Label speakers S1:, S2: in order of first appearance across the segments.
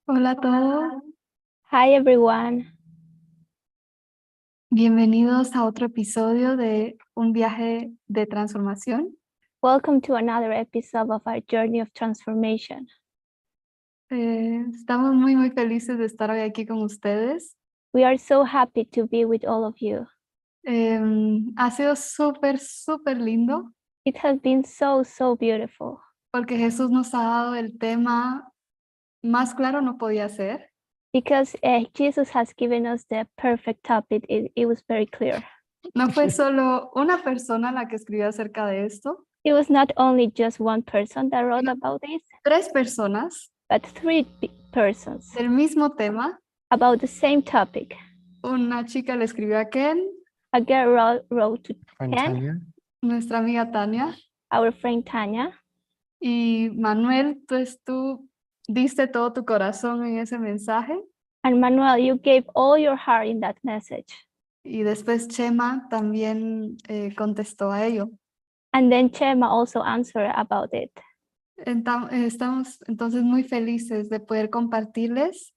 S1: Hola a todos,
S2: Hi everyone.
S1: bienvenidos a otro episodio de Un viaje de transformación.
S2: Welcome to another episode of our journey of transformation.
S1: Estamos muy felices de estar hoy aquí con ustedes.
S2: We are so happy to be with all of you.
S1: Ha sido súper lindo
S2: It has been so beautiful
S1: porque Jesús nos ha dado el tema más claro no podía ser.
S2: because Jesus has given us the perfect topic. It was very clear.
S1: No fue solo una persona la que escribió acerca de esto,
S2: It was not only just one person that wrote about this,
S1: 3 personas
S2: but three persons
S1: del mismo tema.
S2: about the same topic.
S1: Una chica le escribió a Ken,
S2: A girl wrote to
S3: Friend
S2: Ken,
S3: Tanya.
S1: nuestra amiga Tania,
S2: our friend Tanya,
S1: y Manuel, pues tú diste todo tu corazón en ese mensaje.
S2: and Manuel, you gave all your heart in that message.
S1: Y después Chema también contestó a ello.
S2: And then Chema also answered about it.
S1: Estamos entonces muy felices de poder compartirles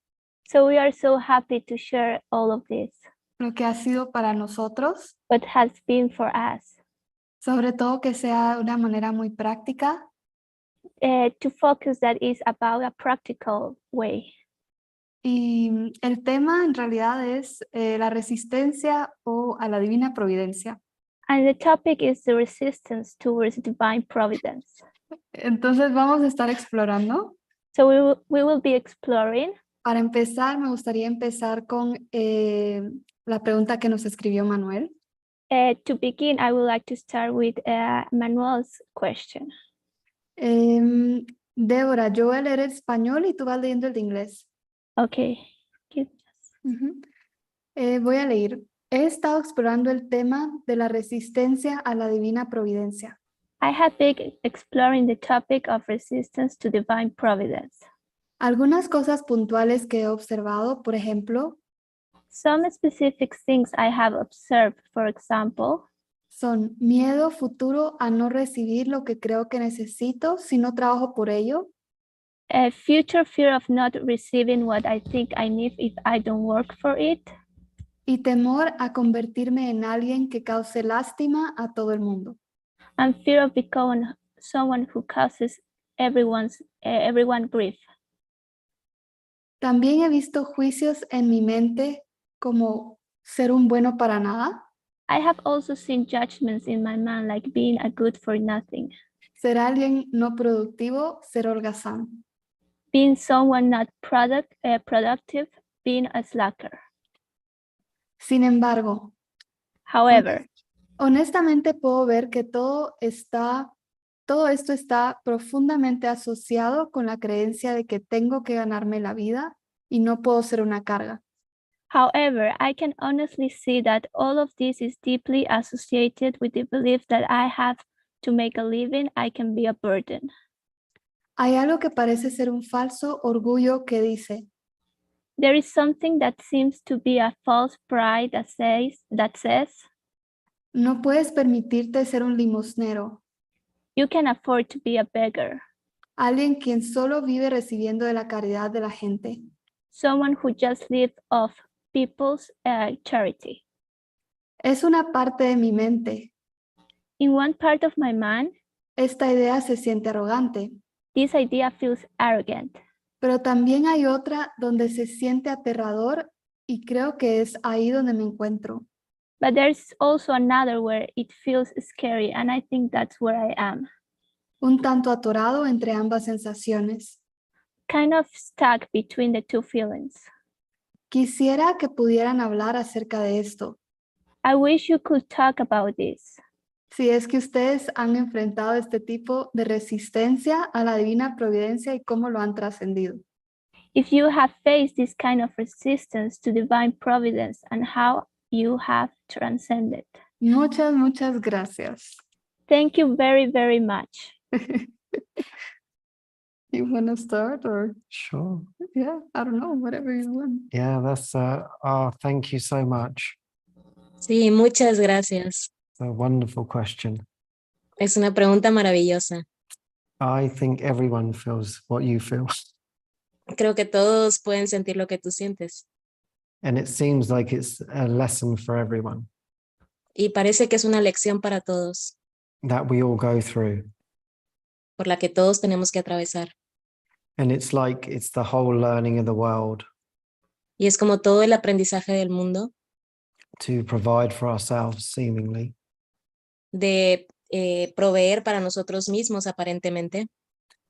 S2: So we are so happy to share all of this,
S1: lo que ha sido para nosotros,
S2: what has been for us,
S1: sobre todo que sea de una manera muy práctica
S2: to focus that is about a practical way.
S1: y el tema en realidad es la resistencia o a la divina providencia.
S2: And the topic is the resistance towards divine providence.
S1: Entonces vamos a estar explorando.
S2: So we will be exploring.
S1: Para empezar, me gustaría empezar con la pregunta que nos escribió Manuel.
S2: To begin, I would like to start with Manuel's question.
S1: Débora, yo voy a leer el español y tú vas leyendo el de inglés.
S2: Okay.
S1: Ujú. Voy a leer. He estado explorando el tema de la resistencia a la divina providencia.
S2: I have been exploring the topic of resistance to divine providence.
S1: Algunas cosas puntuales que he observado, por ejemplo,
S2: Some specific things I have observed, for example,
S1: son miedo futuro a no recibir lo que creo que necesito si no trabajo por ello,
S2: a future fear of not receiving what I think I need if I don't work for it,
S1: y temor a convertirme en alguien que cause lástima a todo el mundo.
S2: and fear of becoming someone who causes everyone grief.
S1: También he visto juicios en mi mente como ser un bueno para nada,
S2: I have also seen judgments in my mind like being a good for nothing,
S1: ser alguien no productivo, ser holgazán.
S2: being someone not productive, being a slacker.
S1: Sin embargo,
S2: However,
S1: honestamente puedo ver que todo esto está profundamente asociado con la creencia de que tengo que ganarme la vida y no puedo ser una carga.
S2: I can honestly see that all of this is deeply associated with the belief that I have to make a living, I can be a burden.
S1: Hay algo que parece ser un falso orgullo que dice,
S2: There is something that seems to be a false pride that says,
S1: no puedes permitirte ser un limosnero,
S2: you can afford to be a beggar,
S1: alguien quien solo vive recibiendo de la caridad de la gente.
S2: someone who just lives off people's charity.
S1: Es una parte de mi mente.
S2: In one part of my mind,
S1: Esta idea se siente arrogante,
S2: this idea feels arrogant,
S1: pero también hay otra donde se siente aterrador y creo que es ahí donde me encuentro.
S2: but there's also another where it feels scary, and I think that's where I am.
S1: Un tanto atorado entre ambas sensaciones.
S2: Kind of stuck between the two feelings.
S1: Quisiera que pudieran hablar acerca de esto.
S2: I wish you could talk about this.
S1: Si es que ustedes han enfrentado este tipo de resistencia a la divina providencia y cómo lo han trascendido.
S2: If you have faced this kind of resistance to divine providence and how you have transcended.
S1: Muchas gracias.
S2: Thank you very much.
S1: You want to start or?
S3: Sure.
S1: Yeah, I don't know, whatever you want.
S3: Yeah, that's thank you so much.
S4: Sí, muchas gracias.
S3: It's a wonderful question.
S4: Es una pregunta maravillosa.
S3: I think everyone feels what you feel.
S4: Creo que todos pueden sentir lo que tú sientes.
S3: And it seems like it's a lesson for everyone
S4: Y parece que es una lección para todos,
S3: that we all go through.
S4: por la que todos tenemos que atravesar.
S3: And it's like it's the whole learning of the world
S4: Y es como todo el aprendizaje del mundo
S3: to provide for ourselves, seemingly.
S4: de proveer para nosotros mismos aparentemente.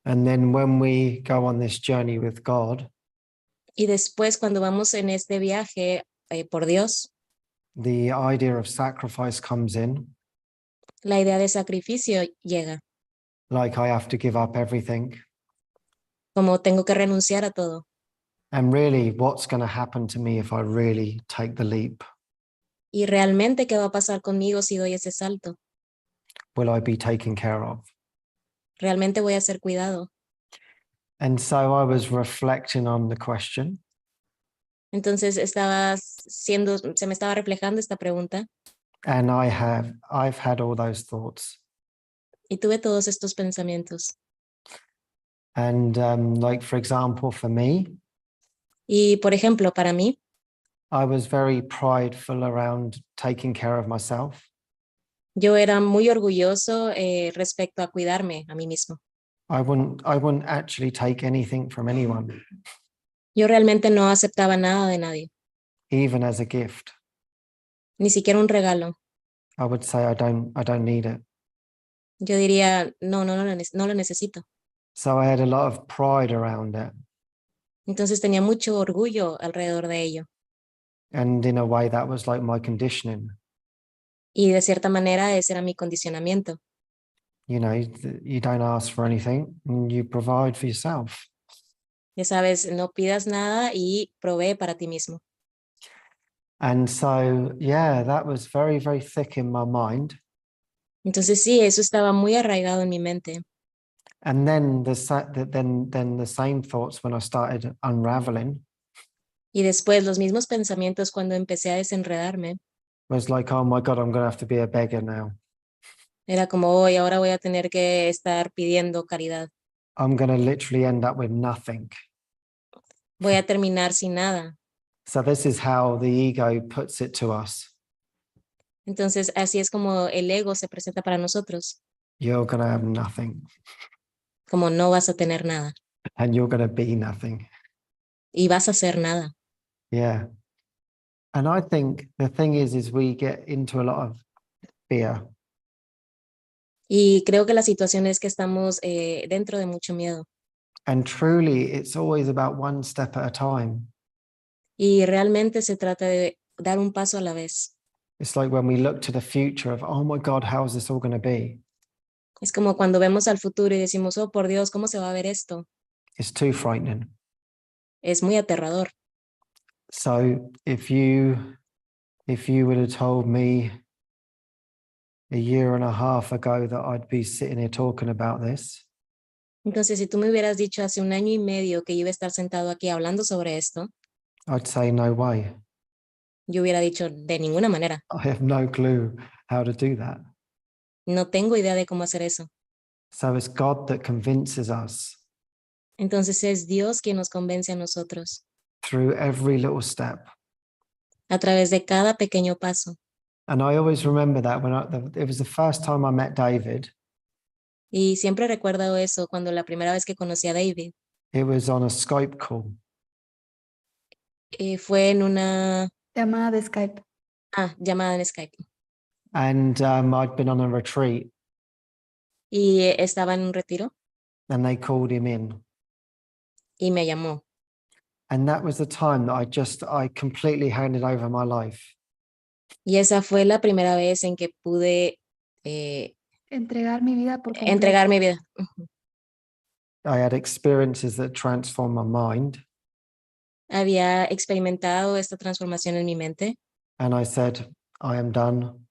S3: And then when we go on this journey with God,
S4: Y después cuando vamos en este viaje por Dios,
S3: the idea of sacrifice comes in,
S4: la idea de sacrificio llega,
S3: like I have to give up everything.
S4: como tengo que renunciar a todo.
S3: And really, what's going to happen to me if I really take the leap?
S4: Y realmente, ¿qué va a pasar conmigo si doy ese salto?
S3: Will I be taken care of?
S4: ¿Realmente voy a ser cuidado?
S3: And so I was reflecting on the question,
S4: Entonces se me estaba reflejando esta pregunta
S3: and I've had all those thoughts.
S4: y tuve todos estos pensamientos.
S3: And like, for example, for me,
S4: Y por ejemplo, para mí,
S3: I was very prideful around taking care of myself.
S4: yo era muy orgulloso respecto a cuidarme a mí mismo.
S3: I wouldn't actually take anything from anyone,
S4: Yo realmente no aceptaba nada de nadie,
S3: even as a gift.
S4: ni siquiera un regalo.
S3: I would say I don't need it.
S4: Yo diría, no lo necesito.
S3: So I had a lot of pride around it.
S4: Entonces tenía mucho orgullo alrededor de ello.
S3: And in a way that was like my conditioning.
S4: Y de cierta manera ese era mi condicionamiento.
S3: You know, you don't ask for anything and you provide for yourself.
S4: Ya sabes, no pidas nada y provee para ti mismo.
S3: And so, yeah, that was very, very thick in my mind.
S4: Entonces sí, eso estaba muy arraigado en mi mente.
S3: And then the same thoughts when I started unraveling
S4: Y después los mismos pensamientos cuando empecé a desenredarme,
S3: was like, oh my God, I'm going to have to be a beggar now.
S4: era como, hoy ahora voy a tener que estar pidiendo caridad.
S3: I'm going to literally end up with nothing.
S4: Voy a terminar sin nada.
S3: So this is how the ego puts it to us.
S4: Entonces así es como el ego se presenta para nosotros,
S3: You're going to have nothing
S4: como no vas a tener nada
S3: and you're going to be nothing.
S4: y vas a hacer nada.
S3: Yeah. And I think the thing is we get into a lot of fear.
S4: Y creo que la situación es que estamos dentro de mucho miedo.
S3: And truly, it's always about one step at a time.
S4: Y realmente se trata de dar un paso a la vez.
S3: It's like when we look to the future of, oh my God, how is this all going to be?
S4: Es como cuando vemos al futuro y decimos, oh, por Dios, ¿cómo se va a ver esto?
S3: It's too frightening.
S4: Es muy aterrador.
S3: So if you would have told me a year and a half ago that I'd be sitting here talking about this,
S4: Entonces, si tú me hubieras dicho hace 1 año y medio que iba a estar sentado aquí hablando sobre esto,
S3: I'd say no way.
S4: yo hubiera dicho, de ninguna manera.
S3: I have no clue how to do that.
S4: No tengo idea de cómo hacer eso.
S3: So it's God that convinces us
S4: Entonces es Dios quien nos convence a nosotros
S3: through every little step.
S4: a través de cada pequeño paso.
S3: And I always remember that when it was the first time I met David.
S4: Y siempre recuerdo eso cuando la primera vez que conocí a David.
S3: It was on a Skype call.
S4: Fue en una
S1: Llamada de Skype.
S4: llamada en Skype.
S3: And I'd been on a retreat
S4: Y estaba en un retiro
S3: and they called him in.
S4: y me llamó.
S3: And that was the time that I completely handed over my life.
S4: Y esa fue la primera vez en que pude
S1: Entregar mi vida por completo.
S4: entregar mi vida.
S3: I had experiences that transformed my mind.
S4: Había experimentado esta transformación en mi mente
S3: And I said, I am done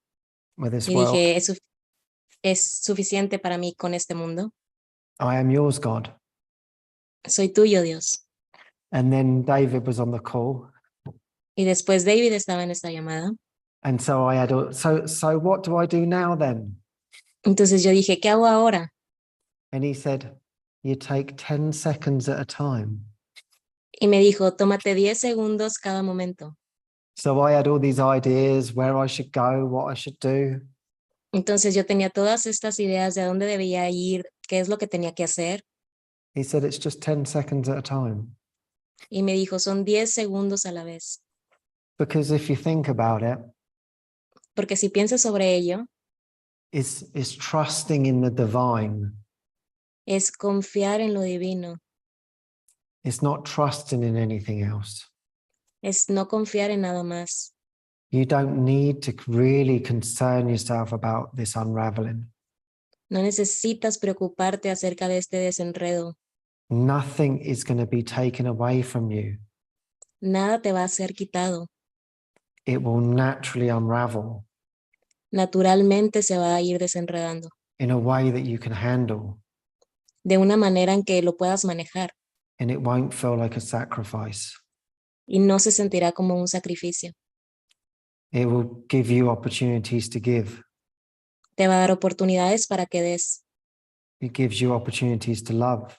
S3: with this
S4: y
S3: world.
S4: dije, es suficiente para mí con este mundo.
S3: I am yours, God.
S4: Soy tuyo, Dios.
S3: And then David was on the call.
S4: Y después David estaba en esta llamada.
S3: And so I had, so what do I do now then?
S4: Entonces yo dije, ¿qué hago ahora?
S3: And he said, you take 10 seconds at a time.
S4: Y me dijo, tómate 10 segundos cada momento.
S3: So I had all these ideas where I should go, what I should do.
S4: Entonces yo tenía todas estas ideas de a dónde debía ir, qué es lo que tenía que hacer.
S3: He said, it's just 10 seconds at a time.
S4: Y me dijo, son 10 segundos a la vez.
S3: Because if you think about it,
S4: Porque si piensas sobre ello,
S3: it's trusting in the divine.
S4: es confiar en lo divino,
S3: It's not trusting in anything else.
S4: es no confiar en nada más.
S3: You don't need to really concern yourself about this unraveling.
S4: No necesitas preocuparte acerca de este desenredo.
S3: Nothing is going to be taken away from you.
S4: Nada te va a ser quitado.
S3: It will naturally unravel
S4: Naturalmente se va a ir desenredando
S3: in a way that you can handle,
S4: de una manera en que lo puedas manejar
S3: and it won't feel like a sacrifice.
S4: y no se sentirá como un sacrificio.
S3: It will give you opportunities to give.
S4: Te va a dar oportunidades para que des.
S3: It gives you opportunities to love,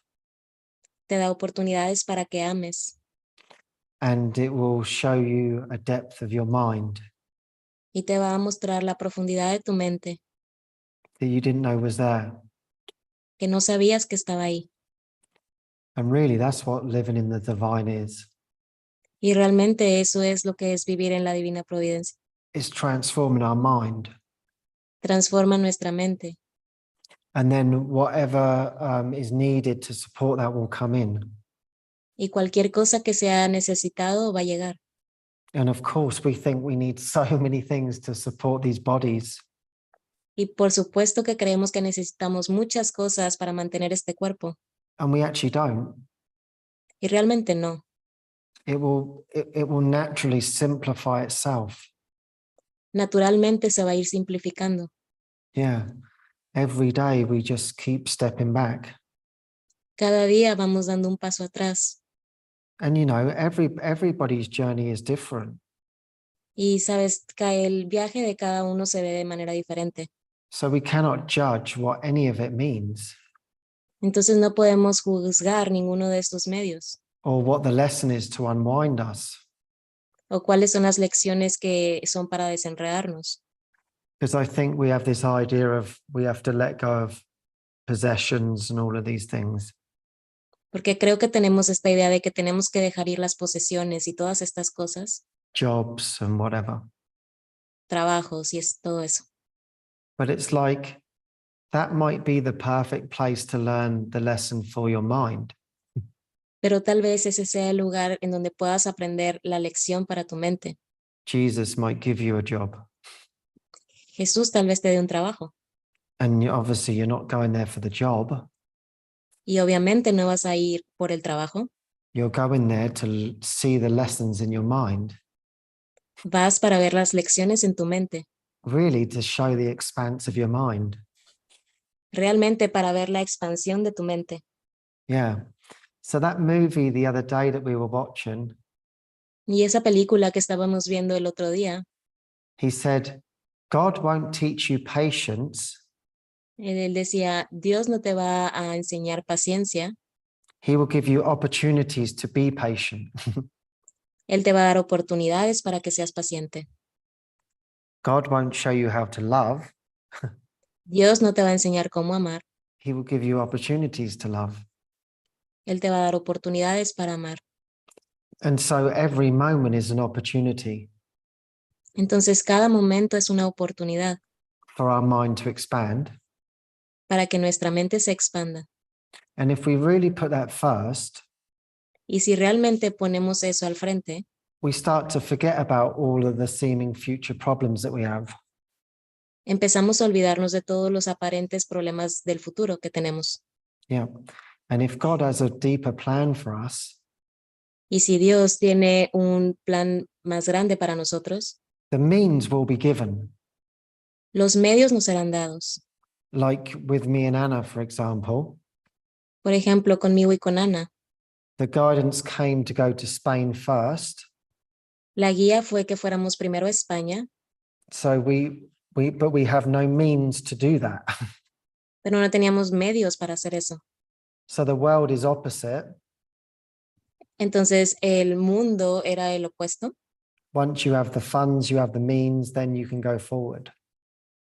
S4: Te da oportunidades para que ames
S3: and it will show you a depth of your mind
S4: y te va a mostrar la profundidad de tu mente
S3: that you didn't know was there.
S4: que no sabías que estaba ahí.
S3: And really, that's what living in the divine is.
S4: Y realmente eso es lo que es vivir en la divina providencia.
S3: It's transforming our mind.
S4: Transforma nuestra mente
S3: And then whatever is needed to support that will come in.
S4: y cualquier cosa que sea necesitado va a llegar.
S3: And of course, we think we need so many things to support these bodies.
S4: Y por supuesto que creemos que necesitamos muchas cosas para mantener este cuerpo.
S3: And we actually don't.
S4: Y realmente no.
S3: It will naturally simplify itself.
S4: Naturalmente se va a ir simplificando.
S3: Yeah. Every day we just keep stepping back.
S4: Cada día vamos dando un paso atrás.
S3: And you know, everybody's journey is different.
S4: Y sabes que el viaje de cada uno se ve de manera diferente.
S3: So we cannot judge what any of it means
S4: Entonces no podemos juzgar ninguno de estos medios
S3: or what the lesson is to unwind us.
S4: o cuáles son las lecciones que son para desenredarnos.
S3: Because I think we have this idea of we have to let go of possessions and all of these things.
S4: Porque creo que tenemos esta idea de que tenemos que dejar ir las posesiones y todas estas cosas,
S3: Jobs and whatever.
S4: trabajos y es todo eso.
S3: But it's like that might be the perfect place to learn the lesson for your mind.
S4: Pero tal vez ese sea el lugar en donde puedas aprender la lección para tu mente.
S3: Jesus might give you a job.
S4: Jesús tal vez te dé un trabajo
S3: And obviously you're not going there for the job.
S4: y obviamente no vas a ir por el trabajo.
S3: You're going there to see the lessons in your mind,
S4: Vas para ver las lecciones en tu mente,
S3: really to show the expanse of your mind.
S4: realmente para ver la expansión de tu mente.
S3: Yeah. So that movie the other day that we were watching,
S4: Y esa película que estábamos viendo el otro día,
S3: he said, God won't teach you patience.
S4: él decía, Dios no te va a enseñar paciencia,
S3: He will give you opportunities to be patient.
S4: Él te va a dar oportunidades para que seas paciente.
S3: God won't show you how to love.
S4: Dios no te va a enseñar cómo amar,
S3: He will give you opportunities to love.
S4: Él te va a dar oportunidades para amar.
S3: And so every moment is an opportunity
S4: Entonces cada momento es una oportunidad
S3: for our mind to expand.
S4: para que nuestra mente se expanda.
S3: And if we really put that first,
S4: Y si realmente ponemos eso al frente,
S3: we start to forget about all of the seeming future problems that we have.
S4: empezamos a olvidarnos de todos los aparentes problemas del futuro que tenemos.
S3: Yeah. And if God has a deeper plan for us,
S4: Y si Dios tiene un plan más grande para nosotros,
S3: the means will be given.
S4: los medios nos serán dados.
S3: Like with me and Anna, for example,
S4: Por ejemplo, conmigo y con Ana,
S3: the guidance came to go to Spain first.
S4: la guía fue que fuéramos primero a España,
S3: So but we have no means to do that.
S4: pero no teníamos medios para hacer eso.
S3: So the world is opposite.
S4: Entonces el mundo era el opuesto.
S3: Once you have the funds, you have the means, then you can go forward.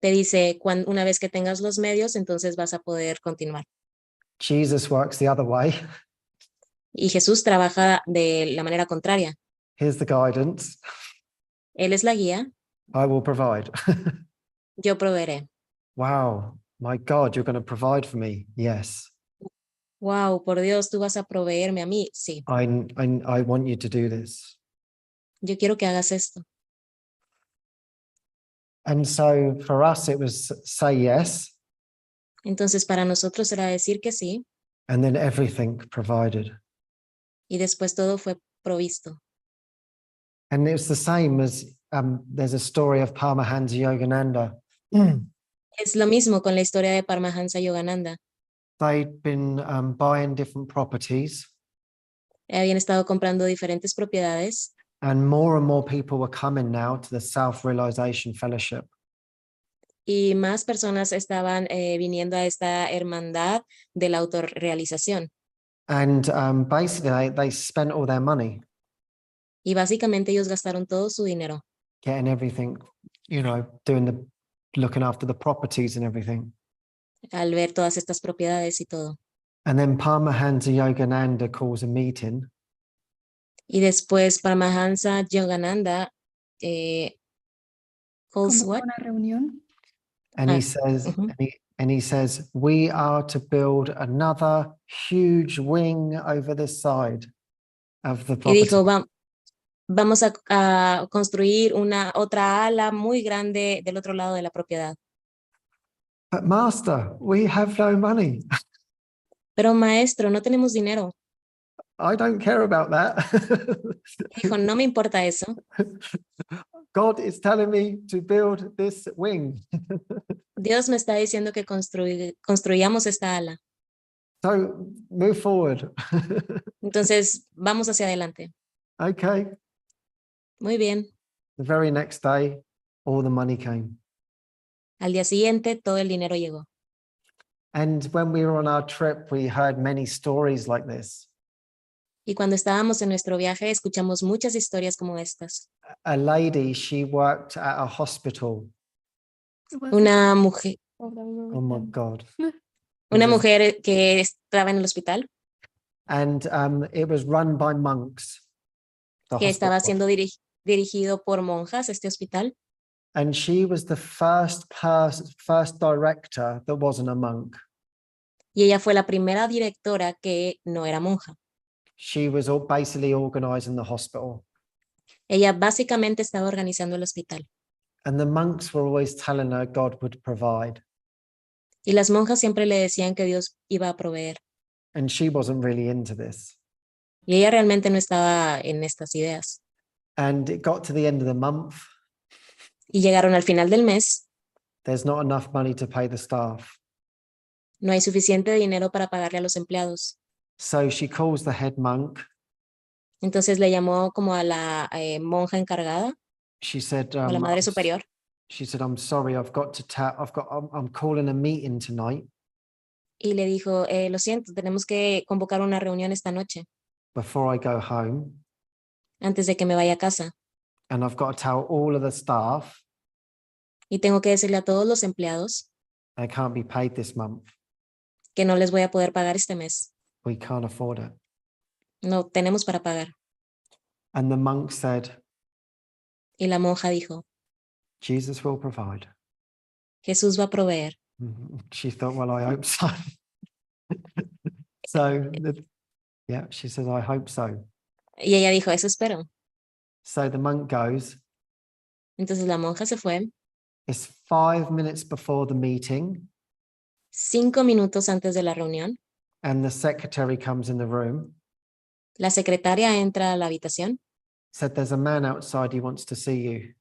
S4: Te dice, una vez que tengas los medios, entonces vas a poder continuar.
S3: Jesus works the other way.
S4: Y Jesús trabaja de la manera contraria.
S3: Here's the guidance.
S4: Él es la guía,
S3: I will provide.
S4: yo proveeré.
S3: Wow, my God, you're going to provide for me. Yes.
S4: Wow, por Dios, tú vas a proveerme a mí. Sí,
S3: I want you to do this.
S4: yo quiero que hagas esto.
S3: And so for us, it was say yes,
S4: Entonces para nosotros era decir que sí
S3: and then everything provided.
S4: y después todo fue provisto.
S3: And it's the same as there's a story of Paramahansa Yogananda.
S4: Es lo mismo con la historia de Paramahansa Yogananda.
S3: They'd been buying different properties,
S4: Habían estado comprando diferentes propiedades
S3: and more people were coming now to the Self-Realization Fellowship.
S4: y más personas estaban viniendo a esta hermandad de la autorrealización.
S3: And basically, they spent all their money
S4: Y básicamente ellos gastaron todo su dinero
S3: getting everything, looking after the properties and everything.
S4: al ver todas estas propiedades y todo.
S3: And then Paramahansa Yogananda calls a meeting.
S4: Y después Paramahansa Yogananda calls
S1: Como
S4: what?
S1: una reunión.
S3: And
S4: Ah,
S3: he says,
S4: ujú.
S3: and he says, we are to build another huge wing over this side of the
S4: Y
S3: property.
S4: dijo, vamos a construir una otra ala muy grande del otro lado de la propiedad.
S3: But master, we have no money.
S4: Pero maestro, no tenemos dinero.
S3: I don't care about that.
S4: Y dijo, no me importa eso.
S3: God is telling me to build this wing.
S4: Dios me está diciendo que construyamos esta ala.
S3: So move forward.
S4: Entonces, vamos hacia adelante.
S3: Okay.
S4: Muy bien.
S3: The very next day, all the money came.
S4: Al día siguiente, todo el dinero llegó.
S3: And when we were on our trip, we heard many stories like this.
S4: Y cuando estábamos en nuestro viaje, escuchamos muchas historias como estas.
S3: A lady, she worked at a hospital.
S4: Una mujer,
S3: Oh my God.
S4: una mujer que estaba en el hospital,
S3: And it was run by monks. The
S4: que estaba
S3: hospital.
S4: siendo dirigido por monjas, este hospital.
S3: And she was the first director that wasn't a monk.
S4: Y ella fue la primera directora que no era monja.
S3: She was basically organizing the hospital.
S4: Ella básicamente estaba organizando el hospital.
S3: And the monks were always telling her God would provide.
S4: Y las monjas siempre le decían que Dios iba a proveer.
S3: And she wasn't really into this.
S4: Y ella realmente no estaba en estas ideas.
S3: And it got to the end of the month.
S4: Y llegaron al final del mes.
S3: There's not enough money to pay the staff.
S4: No hay suficiente dinero para pagarle a los empleados.
S3: So she calls the head monk.
S4: Entonces le llamó como a la monja encargada,
S3: She said,
S4: o a la madre superior.
S3: she said, I'm sorry, I'm calling a meeting tonight
S4: Y le dijo, lo siento, tenemos que convocar una reunión esta noche,
S3: before I go home.
S4: antes de que me vaya a casa.
S3: And I've got to tell all of the staff
S4: Y tengo que decirle a todos los empleados
S3: they can't be paid this month.
S4: que no les voy a poder pagar este mes.
S3: We can't afford it.
S4: No tenemos para pagar.
S3: And the monk said,
S4: Y la monja dijo,
S3: Jesus will provide.
S4: Jesús va a proveer.
S3: She thought, well, I hope so. Yeah, she says, I hope so.
S4: Y ella dijo, eso espero.
S3: So the monk goes.
S4: Entonces la monja se fue.
S3: It's 5 minutes before the meeting.
S4: 5 minutos antes de la reunión,
S3: And the secretary comes in the room.
S4: la secretaria entra a la habitación
S3: Said, there's a man outside, he wants to see you.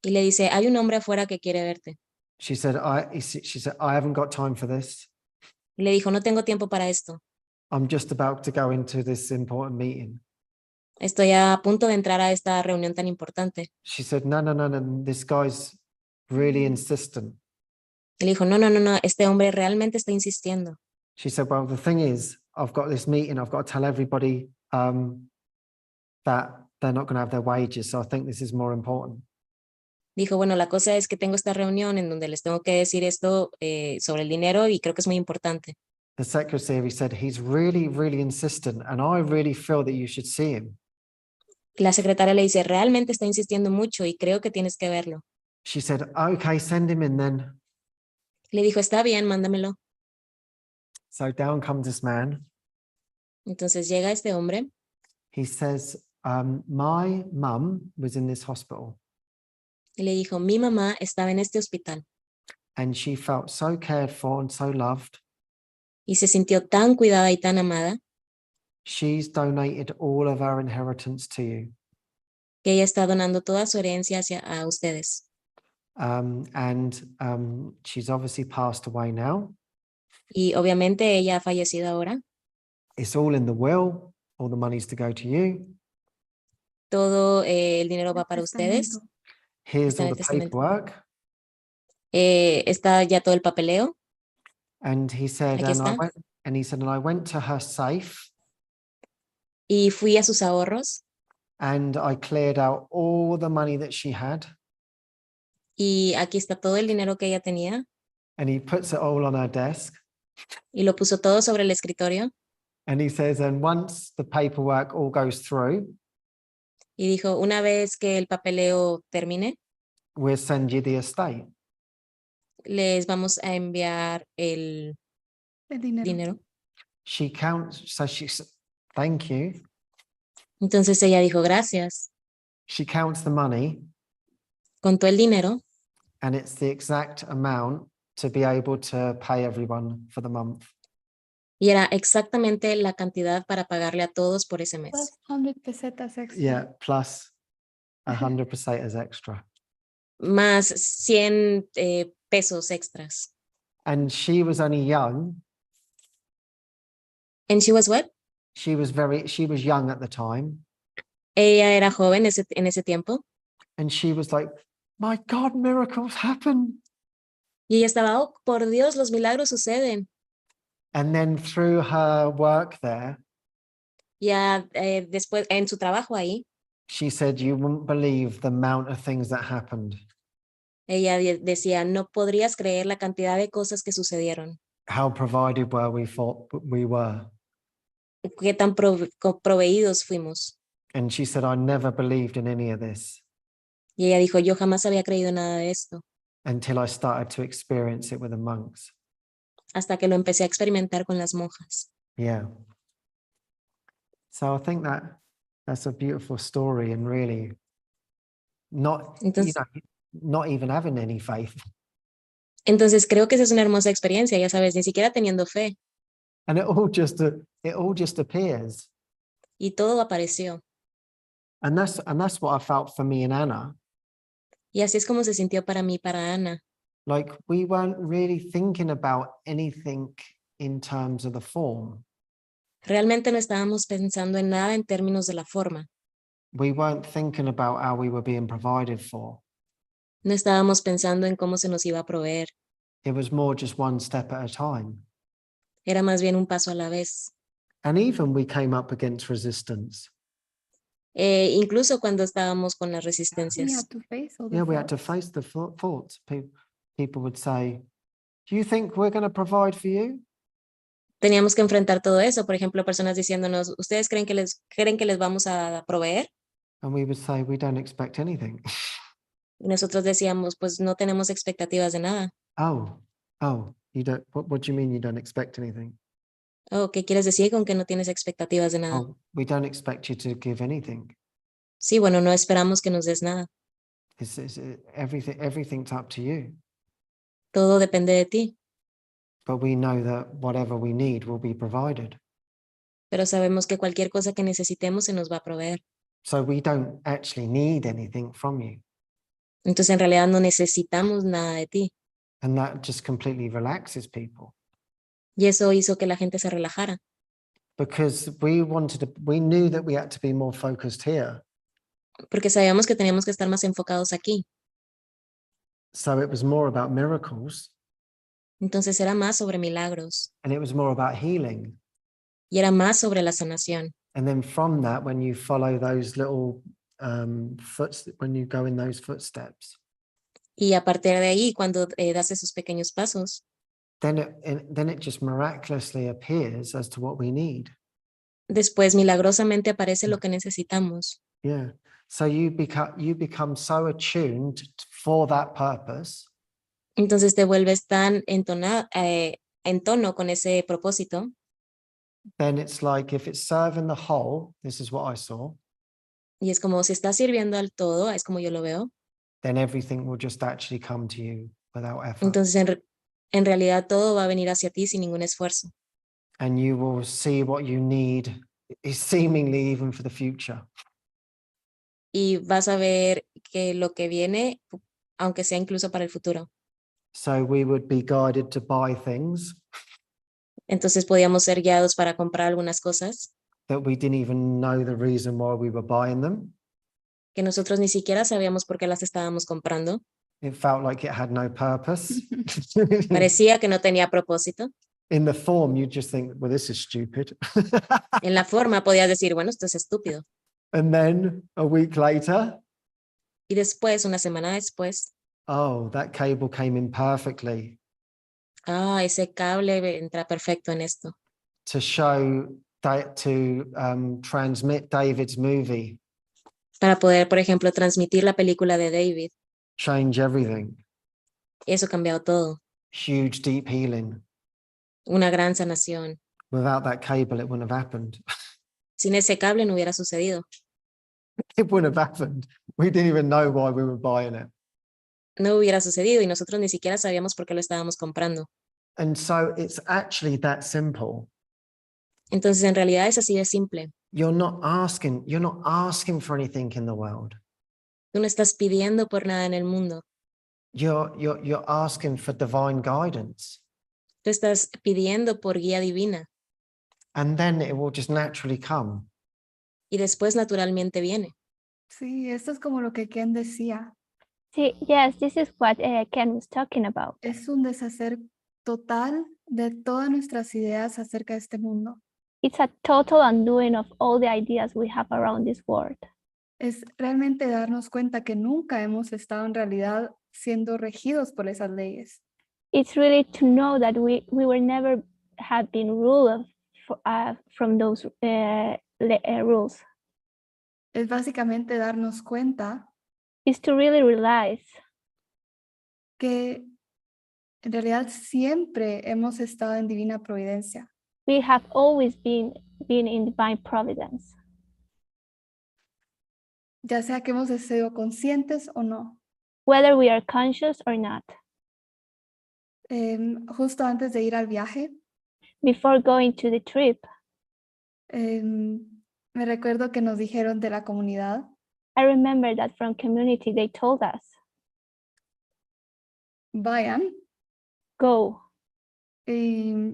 S4: y le dice, hay un hombre afuera que quiere verte.
S3: She said, I haven't got time for this.
S4: Y le dijo, no tengo tiempo para esto.
S3: I'm just about to go into this important meeting.
S4: Estoy a punto de entrar a esta reunión tan importante.
S3: She said, no, this guy's really insistent.
S4: Y le dijo, no, este hombre realmente está insistiendo.
S3: She said, well, the thing is, I've got this meeting, I've got to tell everybody that they're not going to have their wages. So I think this is more important.
S4: Dijo, bueno, la cosa es que tengo esta reunión en donde les tengo que decir esto sobre el dinero y creo que es muy importante.
S3: The secretary said, he's really, really insistent, and I really feel that you should see him.
S4: La secretaria le dice, realmente está insistiendo mucho y creo que tienes que verlo.
S3: She said, okay, send him in then.
S4: Le dijo, está bien, mándamelo.
S3: So down comes this man.
S4: Entonces llega este hombre
S3: He says, my mum was in this hospital
S4: y le dijo, mi mamá estaba en este hospital
S3: and she felt so cared for and so loved.
S4: y se sintió tan cuidada y tan amada
S3: She's donated all of our inheritance to you.
S4: que ella está donando toda su herencia hacia a ustedes.
S3: She's obviously passed away now.
S4: Y obviamente ella ha fallecido ahora.
S3: It's all in the will. All the money's to go to you.
S4: Todo el dinero va para ustedes.
S3: Here's
S4: Está en
S3: all
S4: el
S3: the
S4: testamento.
S3: paperwork.
S4: Está ya todo el papeleo.
S3: And he said,
S4: Aquí
S3: and I
S4: está.
S3: went, and he said, and I went to her safe
S4: Y fui a sus ahorros
S3: and I cleared out all the money that she had.
S4: y aquí está todo el dinero que ella tenía
S3: And he puts it all on her desk.
S4: y lo puso todo sobre el escritorio
S3: And he says, and once the paperwork all goes through,
S4: y dijo, una vez que el papeleo termine,
S3: we'll send you the estate.
S4: les vamos a enviar el dinero.
S3: She counts, so she's, thank you.
S4: Entonces ella dijo, gracias.
S3: She counts the money
S4: Contó el dinero
S3: and it's the exact amount to be able to pay everyone for the month.
S4: y era exactamente la cantidad para pagarle a todos por ese mes.
S1: Plus 100 pesetas extra.
S3: Yeah, plus 100% as extra.
S4: Más 100 pesos extras.
S3: And she was only young.
S4: And she was what?
S3: She was young at the time.
S4: Ella era joven en ese tiempo.
S3: And she was like, my God, miracles happen.
S4: Y ella estaba, oh, por Dios, los milagros suceden.
S3: And then through her work there,
S4: Ya después, en su trabajo ahí,
S3: she said, you wouldn't believe the amount of things that happened.
S4: ella decía, no podrías creer la cantidad de cosas que sucedieron.
S3: How provided were we thought we were.
S4: Qué tan proveídos fuimos.
S3: And she said, I never believed in any of this
S4: Y ella dijo, yo jamás había creído nada de esto,
S3: until I started to experience it with the monks.
S4: hasta que lo empecé a experimentar con las monjas.
S3: Yeah. So I think that's a beautiful story, and really
S4: Entonces,
S3: not even having any faith.
S4: entonces creo que esa es una hermosa experiencia, ya sabes, ni siquiera teniendo fe.
S3: And it all just appears.
S4: Y todo apareció.
S3: And that's what I felt for me and Anna.
S4: Y así es como se sintió para mí, para Ana.
S3: Like we weren't really thinking about anything in terms of the form.
S4: Realmente no estábamos pensando en nada en términos de la forma.
S3: We weren't thinking about how we were being provided for.
S4: No estábamos pensando en cómo se nos iba a proveer.
S3: It was more just one step at a time.
S4: Era más bien un paso a la vez.
S3: And even we came up against resistance.
S4: Incluso cuando estábamos con las
S1: We
S4: resistencias.
S1: had to face all the
S3: Yeah, we had to
S1: thoughts.
S3: face the thoughts. People would say, do you think we're going to provide for you?
S4: Teníamos que enfrentar todo eso. Por ejemplo, personas diciéndonos, ¿ustedes creen que les vamos a proveer?
S3: And we would say, we don't expect anything.
S4: Y nosotros decíamos, pues no tenemos expectativas de nada.
S3: Oh, you don't, what do you mean you don't expect anything?
S4: Oh, ¿qué quieres decir con que no tienes expectativas de nada?
S3: Oh, we don't expect you to give anything.
S4: Sí, bueno, no esperamos que nos des nada.
S3: Everything's up to you.
S4: Todo depende de ti.
S3: But we know that whatever we need will be provided.
S4: Pero sabemos que cualquier cosa que necesitemos se nos va a proveer.
S3: So we don't actually need anything from you.
S4: Entonces, en realidad no necesitamos nada de ti.
S3: And that just completely relaxes people.
S4: Y eso hizo que la gente se relajara.
S3: Because we knew that we had to be more focused here.
S4: Porque sabíamos que teníamos que estar más enfocados aquí.
S3: So it was more about miracles.
S4: Entonces era más sobre milagros.
S3: And it was more about healing.
S4: Y era más sobre la sanación.
S3: And then from that, when you follow those little when you go in those footsteps,
S4: Y a partir de ahí, cuando das esos pequeños pasos,
S3: then it just miraculously appears as to what we need.
S4: después milagrosamente aparece lo que necesitamos.
S3: Yeah. So you become so attuned for that purpose
S4: Entonces te vuelves tan en tono con ese propósito.
S3: then it's like if it's serving the whole, this is what I saw,
S4: Y es como si estás sirviendo al todo, es como yo lo veo.
S3: then everything will just actually come to you without effort.
S4: Entonces en realidad todo va a venir hacia ti sin ningún esfuerzo.
S3: And you will see what you need, seemingly even for the future.
S4: Y vas a ver que lo que viene, aunque sea incluso para el futuro.
S3: So we would be guided to buy things
S4: Entonces podíamos ser guiados para comprar algunas cosas
S3: that we didn't even know the reason why we were buying them.
S4: que nosotros ni siquiera sabíamos por qué las estábamos comprando.
S3: It felt like it had no purpose.
S4: Parecía que no tenía propósito.
S3: In the form, you just think, well, this is stupid.
S4: En la forma podías decir, bueno, esto es estúpido.
S3: And then a week later,
S4: Y después, una semana después,
S3: oh, that cable came in perfectly
S4: ese cable entra perfecto en esto.
S3: to show transmit David's movie,
S4: Para poder, por ejemplo, transmitir la película de David.
S3: change everything.
S4: Eso ha cambiado todo.
S3: Huge, deep healing.
S4: Una gran sanación.
S3: Without that cable, it wouldn't have happened.
S4: Sin ese cable no hubiera sucedido.
S3: It wouldn't have happened. We didn't even know why we were buying it.
S4: No hubiera sucedido y nosotros ni siquiera sabíamos por qué lo estábamos comprando.
S3: And so it's actually that simple.
S4: Entonces, en realidad es así de simple.
S3: You're not asking for anything in the world.
S4: Tú no estás pidiendo por nada en el mundo.
S3: You're asking for divine guidance.
S4: Tú estás pidiendo por guía divina
S3: And then it will just naturally come.
S4: y después naturalmente viene.
S1: Sí, esto es como lo que Ken decía.
S2: See, yes, this is what Ken was talking about.
S1: Es un deshacer total de todas nuestras ideas acerca de este mundo.
S2: It's a total undoing of all the ideas we have around this world.
S1: Es realmente darnos cuenta que nunca hemos estado en realidad siendo regidos por esas leyes.
S2: It's really to know that we were never have been ruled from those rules.
S1: Es básicamente darnos cuenta
S2: Is to really realize
S1: que en realidad siempre hemos estado en divina providencia.
S2: we have always been in divine providence.
S1: Ya sea que hemos sido conscientes o no.
S2: Whether we are conscious or not.
S1: Justo antes de ir al viaje,
S2: Before going to the trip,
S1: me recuerdo que nos dijeron de la comunidad,
S2: I remember that from community they told us,
S1: vayan
S2: go.
S1: y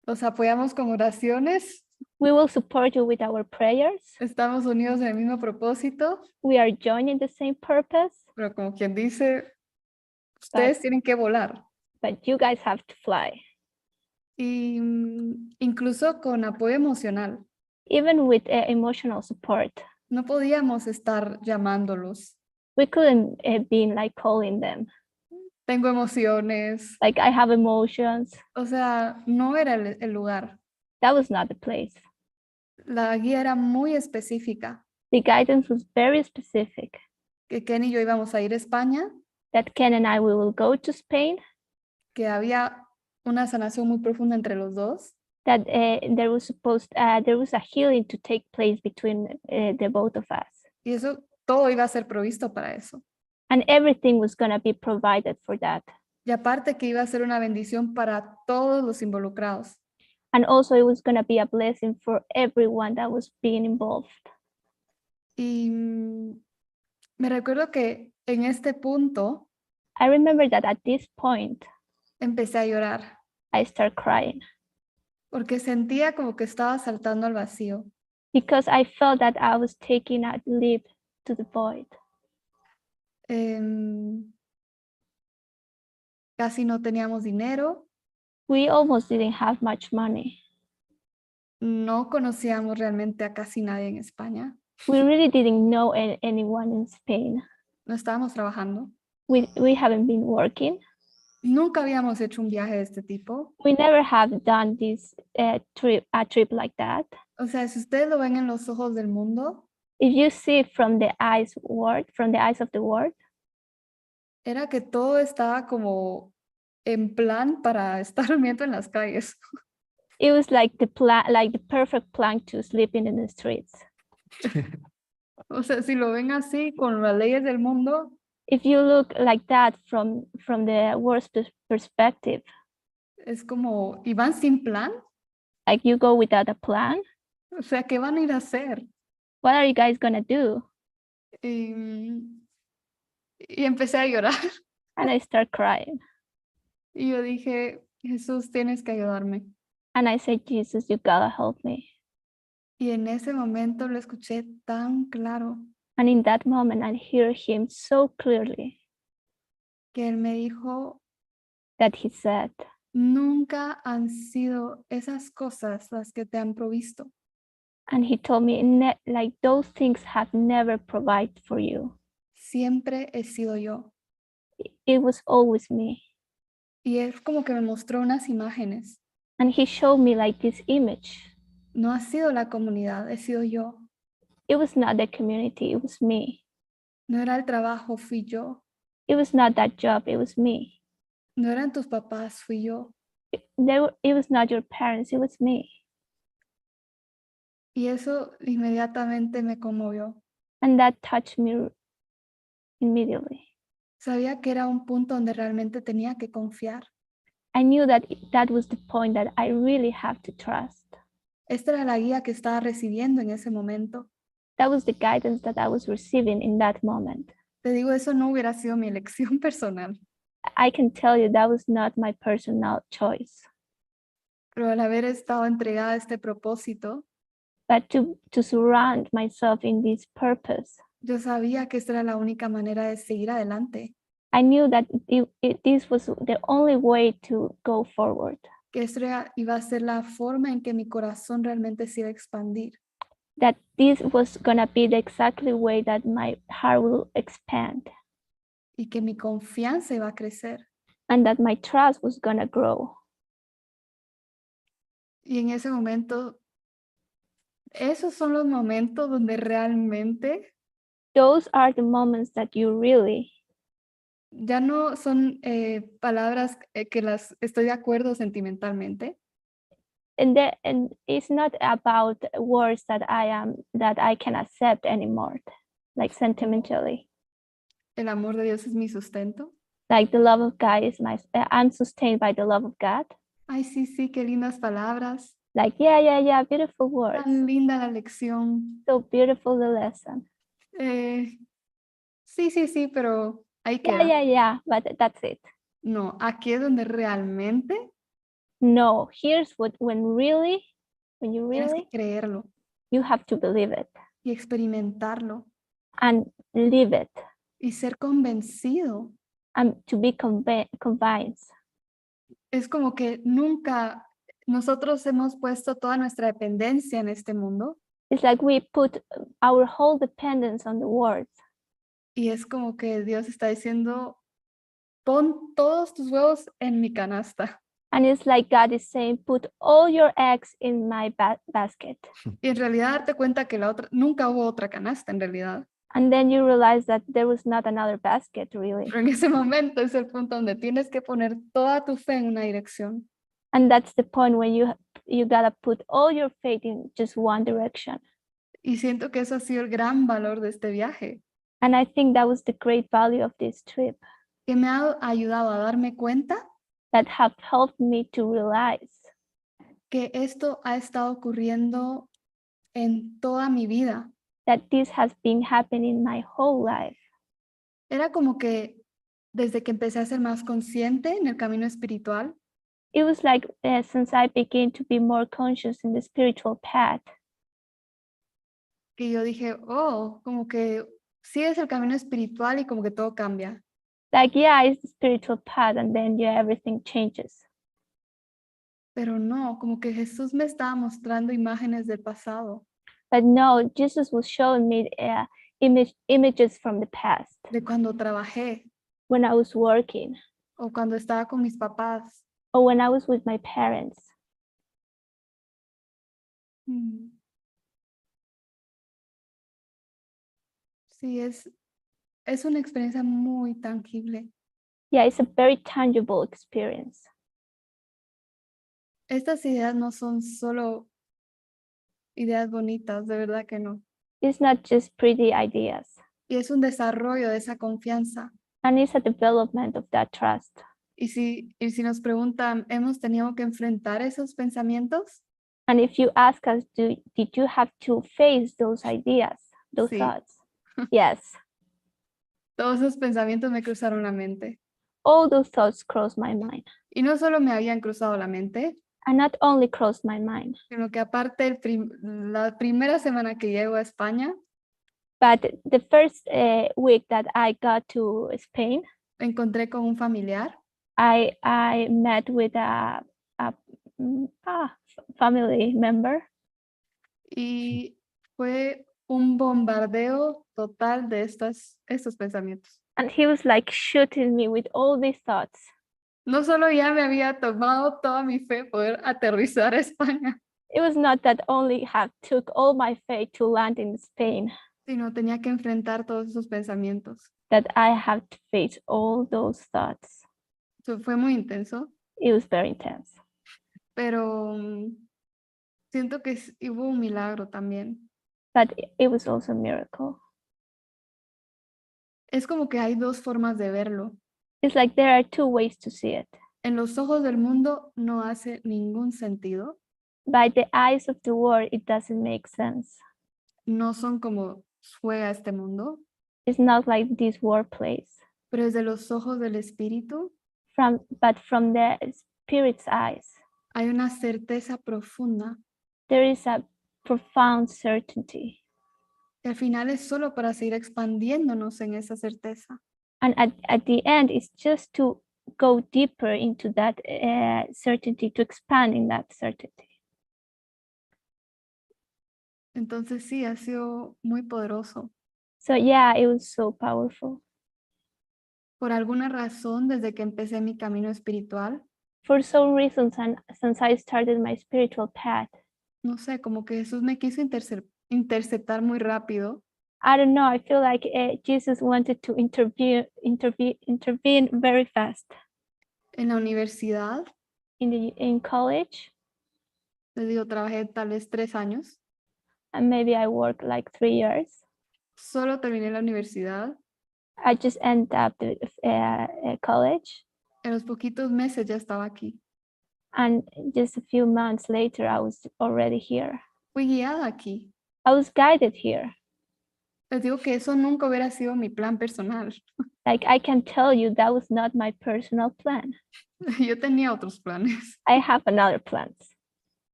S1: los apoyamos con oraciones,
S2: We will support you with our prayers.
S1: estamos unidos en el mismo propósito,
S2: We are joining the same purpose,
S1: pero como quien dice, ustedes tienen que volar.
S2: but you guys have to fly.
S1: Y incluso con apoyo emocional.
S2: Even with emotional support.
S1: No podíamos estar llamándolos.
S2: We couldn't been like calling them.
S1: Tengo emociones.
S2: Like I have emotions.
S1: O sea, no era el lugar.
S2: That was not the place.
S1: La guía era muy específica.
S2: The guidance was very specific.
S1: Que Ken y yo íbamos a ir a España.
S2: That Ken and I we will go to Spain.
S1: Que había una sanación muy profunda entre los dos.
S2: That there was a healing to take place between the both of us.
S1: Y eso, todo iba a ser provisto para eso.
S2: And everything was going to be provided for that.
S1: Y aparte que iba a ser una bendición para todos los involucrados.
S2: And also it was going to be a blessing for everyone that was being involved.
S1: Y me recuerdo que en este punto
S2: I remember that at this point,
S1: empecé a llorar.
S2: I started crying.
S1: Porque sentía como que estaba saltando al vacío.
S2: Because I felt that I was taking a leap to the void.
S1: Casi no teníamos dinero.
S2: We almost didn't have much money.
S1: no conocíamos realmente a casi nadie en España.
S2: We really didn't know anyone in Spain.
S1: No estábamos trabajando.
S2: We haven't been working.
S1: Nunca habíamos hecho un viaje de este tipo.
S2: We never have done this a trip like that.
S1: O sea, si ustedes lo ven en los ojos del mundo,
S2: If you see from the eyes of the world,
S1: era que todo estaba como en plan para estar durmiendo en las calles.
S2: it was like the perfect plan to sleeping in the streets.
S1: O sea, si lo ven así con las leyes del mundo,
S2: If you look like that from the world's perspective,
S1: es como, ¿y van sin plan?
S2: like you go without a plan,
S1: O sea, ¿qué van a ir a hacer?
S2: what are you guys gonna do?
S1: Y empecé a llorar.
S2: And I start crying.
S1: Y yo dije, Jesús, tienes que ayudarme.
S2: And I said, Jesus, you gotta help me.
S1: Y en ese momento lo escuché tan claro
S2: And in that moment, I hear him so clearly
S1: que él me dijo,
S2: that he said,
S1: nunca han sido esas cosas las que te han provisto.
S2: and he told me, like those things have never provided for you.
S1: Siempre he sido yo.
S2: It was always me.
S1: Y él como que me mostró unas imágenes.
S2: And he showed me like this image.
S1: No ha sido la comunidad, he sido yo.
S2: It was not the community, it was me.
S1: No era el trabajo, fui yo.
S2: It was not that job, it was me.
S1: No eran tus papás, fui yo.
S2: It was not your parents, it was me.
S1: Y eso inmediatamente me conmovió.
S2: And that touched me immediately.
S1: Sabía que era un punto donde realmente tenía que confiar.
S2: I knew that that was the point that I really have to trust.
S1: Esta era la guía que estaba recibiendo en ese momento.
S2: That was the guidance that I was receiving in that moment.
S1: Te digo, eso no hubiera sido mi elección personal.
S2: I can tell you that was not my personal choice.
S1: Pero al haber estado entregada a este propósito,
S2: But to surround myself in this purpose,
S1: yo sabía que esta era la única manera de seguir adelante.
S2: I knew that this was the only way to go forward.
S1: Que esto iba a ser la forma en que mi corazón realmente se iba a expandir.
S2: That this was gonna be the exactly way that my heart will expand.
S1: Y que mi confianza iba a crecer.
S2: And that my trust was gonna grow.
S1: Y en ese momento, esos son los momentos donde realmente
S2: Those are the moments that you really,
S1: ya no son palabras que las estoy de acuerdo sentimentalmente,
S2: and it's not about words that I can accept anymore, like sentimentally.
S1: el amor de Dios es mi sustento.
S2: Like the love of God is I'm sustained by the love of God.
S1: Ay, sí, sí, qué lindas palabras.
S2: Like, yeah, beautiful words.
S1: Tan linda la lección.
S2: So beautiful the lesson.
S1: Sí, pero ahí queda.
S2: Yeah, but that's it.
S1: No, aquí es donde realmente
S2: No, here's when you really,
S1: tienes que creerlo
S2: you have to believe it
S1: y experimentarlo
S2: and live it
S1: y ser convencido.
S2: and to be convinced.
S1: Es como que nunca nosotros hemos puesto toda nuestra dependencia en este mundo
S2: It's like we put our whole dependence on the words.
S1: y es como que Dios está diciendo, pon todos tus huevos en mi canasta.
S2: And it's like God is saying, put all your eggs in my basket.
S1: Y en realidad darte cuenta que nunca hubo otra canasta en realidad.
S2: And then you realize that there was not another basket really.
S1: Pero en ese momento es el punto donde tienes que poner toda tu fe en una dirección.
S2: And that's the point when you gotta put all your faith in just one direction.
S1: Y siento que eso ha sido el gran valor de este viaje,
S2: And I think that was the great value of this trip
S1: que me ha ayudado a darme cuenta
S2: that have helped me to realize
S1: que esto ha estado ocurriendo en toda mi vida.
S2: that this has been happening my whole life.
S1: Era como que desde que empecé a ser más consciente en el camino espiritual,
S2: It was like since I began to be more conscious in the spiritual path,
S1: que yo dije, oh, como que sí es el camino espiritual y como que todo cambia.
S2: like, yeah, it's the spiritual path, and then yeah, everything changes.
S1: Pero no, como que Jesús me estaba mostrando imágenes del pasado,
S2: But no, Jesus was showing me images from the past
S1: de cuando trabajé
S2: when I was working
S1: o cuando estaba con mis papás.
S2: or when I was with my parents.
S1: Mm. Sí, es una experiencia muy tangible.
S2: Yeah, it's a very tangible experience.
S1: Estas ideas no son solo ideas bonitas, de verdad que no.
S2: It's not just pretty ideas,
S1: Y es un desarrollo de esa confianza.
S2: and it's a development of that trust.
S1: Y si nos preguntan, ¿hemos tenido que enfrentar esos pensamientos?
S2: And if you ask us, did you have to face those ideas, those
S1: Sí.
S2: thoughts? Yes,
S1: Todos esos pensamientos me cruzaron la mente.
S2: all those thoughts crossed my mind.
S1: Y no solo me habían cruzado la mente,
S2: And not only crossed my mind,
S1: sino que aparte la primera semana que llego a España,
S2: but the first week that I got to Spain,
S1: me encontré con un familiar
S2: I met with a family member,
S1: y fue un bombardeo total de estos pensamientos.
S2: and he was like shooting me with all these thoughts.
S1: No solo ya me había tomado toda mi fe poder aterrizar a España,
S2: It was not that only have took all my faith to land in Spain,
S1: sino tenía que enfrentar todos esos pensamientos.
S2: that I have to face all those thoughts.
S1: Eso fue muy intenso,
S2: It was very intense.
S1: pero siento que hubo un milagro también.
S2: But it was also a miracle.
S1: Es como que hay dos formas de verlo.
S2: It's like there are two ways to see it.
S1: En los ojos del mundo no hace ningún sentido.
S2: By the eyes of the world, it doesn't make sense.
S1: No son como juega este mundo,
S2: It's not like this world plays.
S1: pero desde los ojos del espíritu
S2: But from the spirit's eyes,
S1: hay una certeza profunda
S2: there is a profound certainty.
S1: que al final es solo para seguir expandiéndonos en esa certeza.
S2: And at the end, it's just to go deeper into that certainty, to expand in that certainty.
S1: Entonces sí, ha sido muy poderoso.
S2: So yeah, it was so powerful.
S1: Por alguna razón, desde que empecé mi camino espiritual,
S2: For some reasons, and since I started my spiritual path,
S1: no sé, como que Jesús me quiso interceptar muy rápido
S2: I don't know, I feel like Jesus wanted to intervene very fast.
S1: en la universidad.
S2: In college,
S1: Les digo, trabajé tal vez 3 años.
S2: and maybe I worked like 3 years.
S1: Solo terminé la universidad.
S2: I just ended up college,
S1: En los poquitos meses ya estaba aquí.
S2: and just a few months later, I was already here.
S1: Fui guiada aquí.
S2: I was guided here.
S1: Les digo que eso nunca hubiera sido mi plan personal.
S2: Like I can tell you, that was not my personal plan.
S1: Yo tenía otros planes.
S2: I have another plans.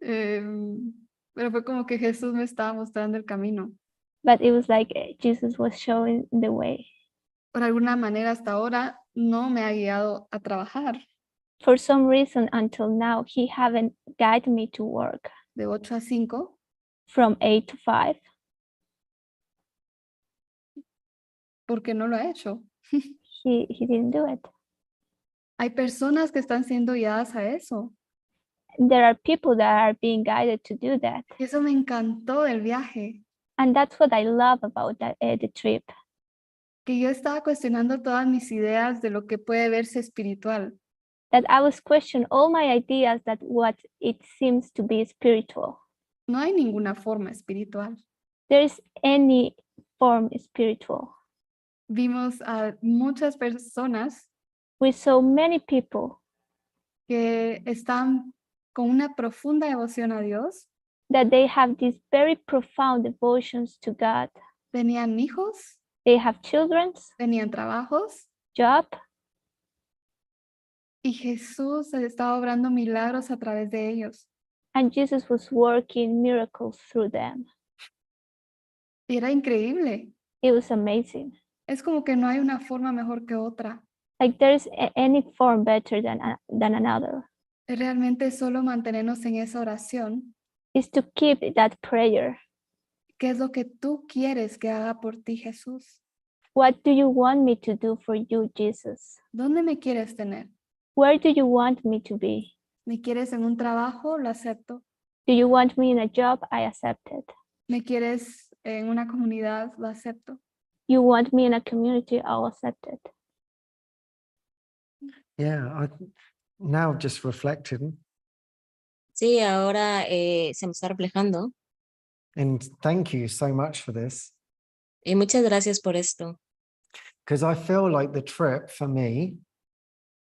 S1: Pero fue como que Jesús me estaba mostrando el camino.
S2: But it was like Jesus was showing the way.
S1: Por alguna manera hasta ahora no me ha guiado a trabajar
S2: For some reason, until now, he haven't guided me to work
S1: de 8 a 5.
S2: from 8 to 5
S1: Porque no lo ha hecho.
S2: he didn't do it.
S1: Hay personas que están siendo guiadas a eso.
S2: There are people that are being guided to do that.
S1: Y eso me encantó del viaje.
S2: And that's what I love about the trip.
S1: Que yo estaba cuestionando todas mis ideas de lo que puede verse espiritual.
S2: That I was questioning all my ideas that what it seems to be spiritual.
S1: No hay ninguna forma espiritual.
S2: There is any form spiritual.
S1: Vimos a muchas personas
S2: We saw many people
S1: que están con una profunda devoción a Dios.
S2: that they have these very profound devotions to God.
S1: Tenían hijos,
S2: They have children,
S1: tenían trabajos
S2: job,
S1: y Jesús estaba obrando milagros a través de ellos.
S2: and Jesus was working miracles through them.
S1: Y era increíble.
S2: It was amazing.
S1: Es como que no hay una forma mejor que otra.
S2: Like there's any form better than another.
S1: realmente solo mantenernos en esa oración.
S2: is to keep that prayer.
S1: ¿Qué es lo que tú quieres que haga por ti, Jesús?
S2: What do you want me to do for you, Jesus?
S1: ¿Dónde me quieres tener?
S2: Where do you want me to be?
S1: ¿Me quieres en un trabajo? Lo acepto.
S2: Do you want me in a job? I accept it.
S1: ¿Me quieres en una comunidad? Lo acepto.
S2: You want me in a community? I'll accept it.
S3: Yeah, I now just reflecting,
S4: Sí, ahora se me está reflejando.
S3: and thank you so much for this,
S4: Y muchas gracias por esto,
S3: because I feel like the trip for me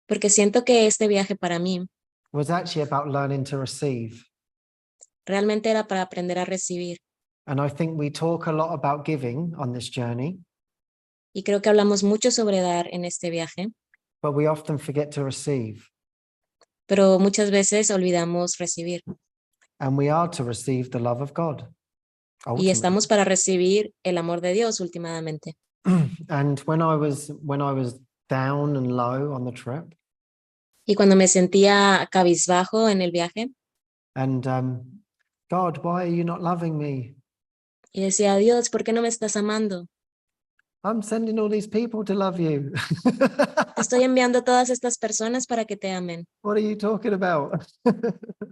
S4: porque siento que este viaje para mí
S3: was actually about learning to receive.
S4: realmente era para aprender a recibir.
S3: And I think we talk a lot about giving on this journey,
S4: Y creo que hablamos mucho sobre dar en este viaje,
S3: but we often forget to receive.
S4: pero muchas veces olvidamos recibir.
S3: And we are to receive the love of God.
S4: Y
S3: Ultimately.
S4: estamos para recibir el amor de Dios últimamente.
S3: And when I was down and low on the trip,
S4: Y cuando me sentía cabizbajo en el viaje
S3: and God, why are you not loving me?
S4: y decía, Dios, ¿por qué no me estás amando?
S3: I'm sending all these people to love you.
S4: Te estoy enviando a todas estas personas para que te amen.
S3: What are you talking about?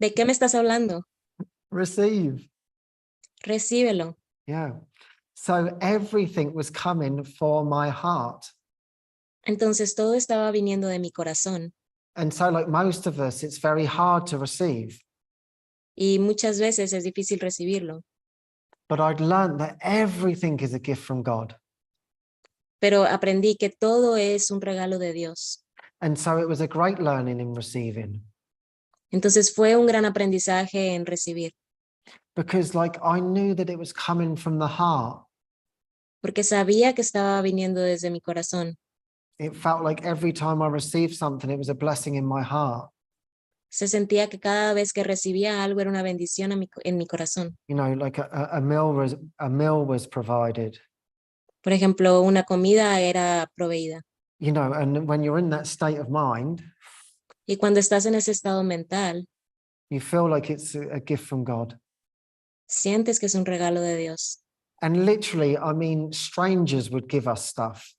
S4: ¿De qué me estás hablando?
S3: Receive.
S4: Recíbelo.
S3: Yeah. So everything was coming for my heart.
S4: Entonces todo estaba viniendo de mi corazón.
S3: And so like most of us, it's very hard to receive.
S4: Y muchas veces es difícil recibirlo.
S3: But I'd learned that everything is a gift from God.
S4: Pero aprendí que todo es un regalo de Dios.
S3: And so it was a great learning in receiving.
S4: Entonces fue un gran aprendizaje en recibir.
S3: Because like I knew that it was coming from the heart.
S4: Porque sabía que estaba viniendo desde mi corazón.
S3: It felt like every time I received something, it was a blessing in my heart.
S4: Se sentía que cada vez que recibía algo era una bendición en mi corazón.
S3: You know, like a meal was provided.
S4: Por ejemplo, una comida era proveída.
S3: You know, and when you're in that state of mind,
S4: Y cuando estás en ese estado mental,
S3: you feel like it's a gift from God.
S4: sientes que es un regalo de Dios.
S3: And literally, I mean, strangers would give us stuff.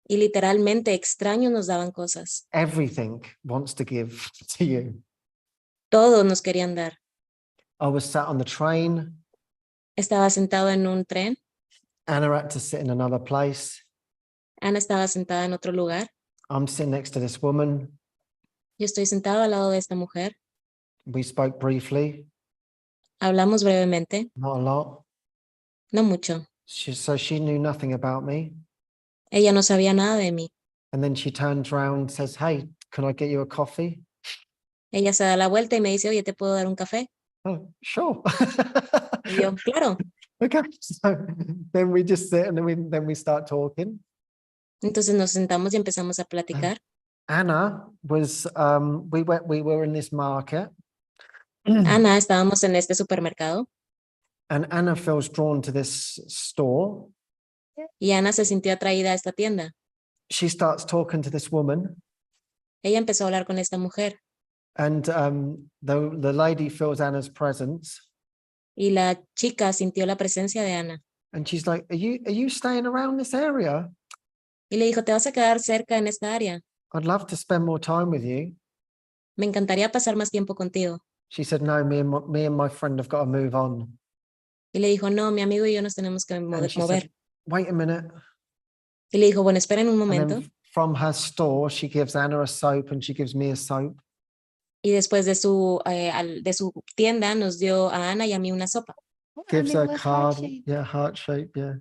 S4: Y literalmente extraños nos daban cosas.
S3: Everything wants to give to you.
S4: Todos nos querían dar.
S3: I was sat on the train.
S4: Estaba sentado en un tren.
S3: Anna had to sit in another place.
S4: Ana estaba sentada en otro lugar.
S3: I'm sitting next to this woman.
S4: Yo estoy sentado al lado de esta mujer.
S3: We spoke briefly,
S4: Hablamos brevemente.
S3: not a lot.
S4: No mucho.
S3: So she knew nothing about me.
S4: Ella no sabía nada de mí.
S3: And then she turns around and says, hey, can I get you a coffee?
S4: Ella se da la vuelta y me dice, oye, ¿te puedo dar un café?
S3: Oh, sure.
S4: Y yo, claro.
S3: Okay, so then we just sit and then we start talking.
S4: Entonces nos sentamos y empezamos a platicar.
S3: Anna was, we were in this market.
S4: Ana, estábamos en este supermercado
S3: And Anna feels drawn to this store.
S4: y Ana se sintió atraída a esta tienda.
S3: She starts talking to this woman.
S4: Ella empezó a hablar con esta mujer
S3: And the lady feels Anna's presence.
S4: y la chica sintió la presencia de Ana
S3: And she's like, are you staying around this area?
S4: y le dijo, ¿te vas a quedar cerca en esta área?
S3: I'd love to spend more time with you.
S4: Me encantaría pasar más tiempo contigo.
S3: She said, no, me and my friend have got to move on.
S4: Y le dijo, no, mi amigo y yo nos tenemos que
S3: And she
S4: mover.
S3: said, wait a minute.
S4: Y le dijo, bueno, esperen un
S3: And
S4: momento.
S3: then from her store, she gives Anna a soap and she gives me a soap.
S4: Y después de su tienda nos dio a Ana y a mí una sopa.
S3: Gives her
S1: And
S3: a
S1: it was heart
S3: card.
S1: shape.
S3: Yeah, heart shape, yeah.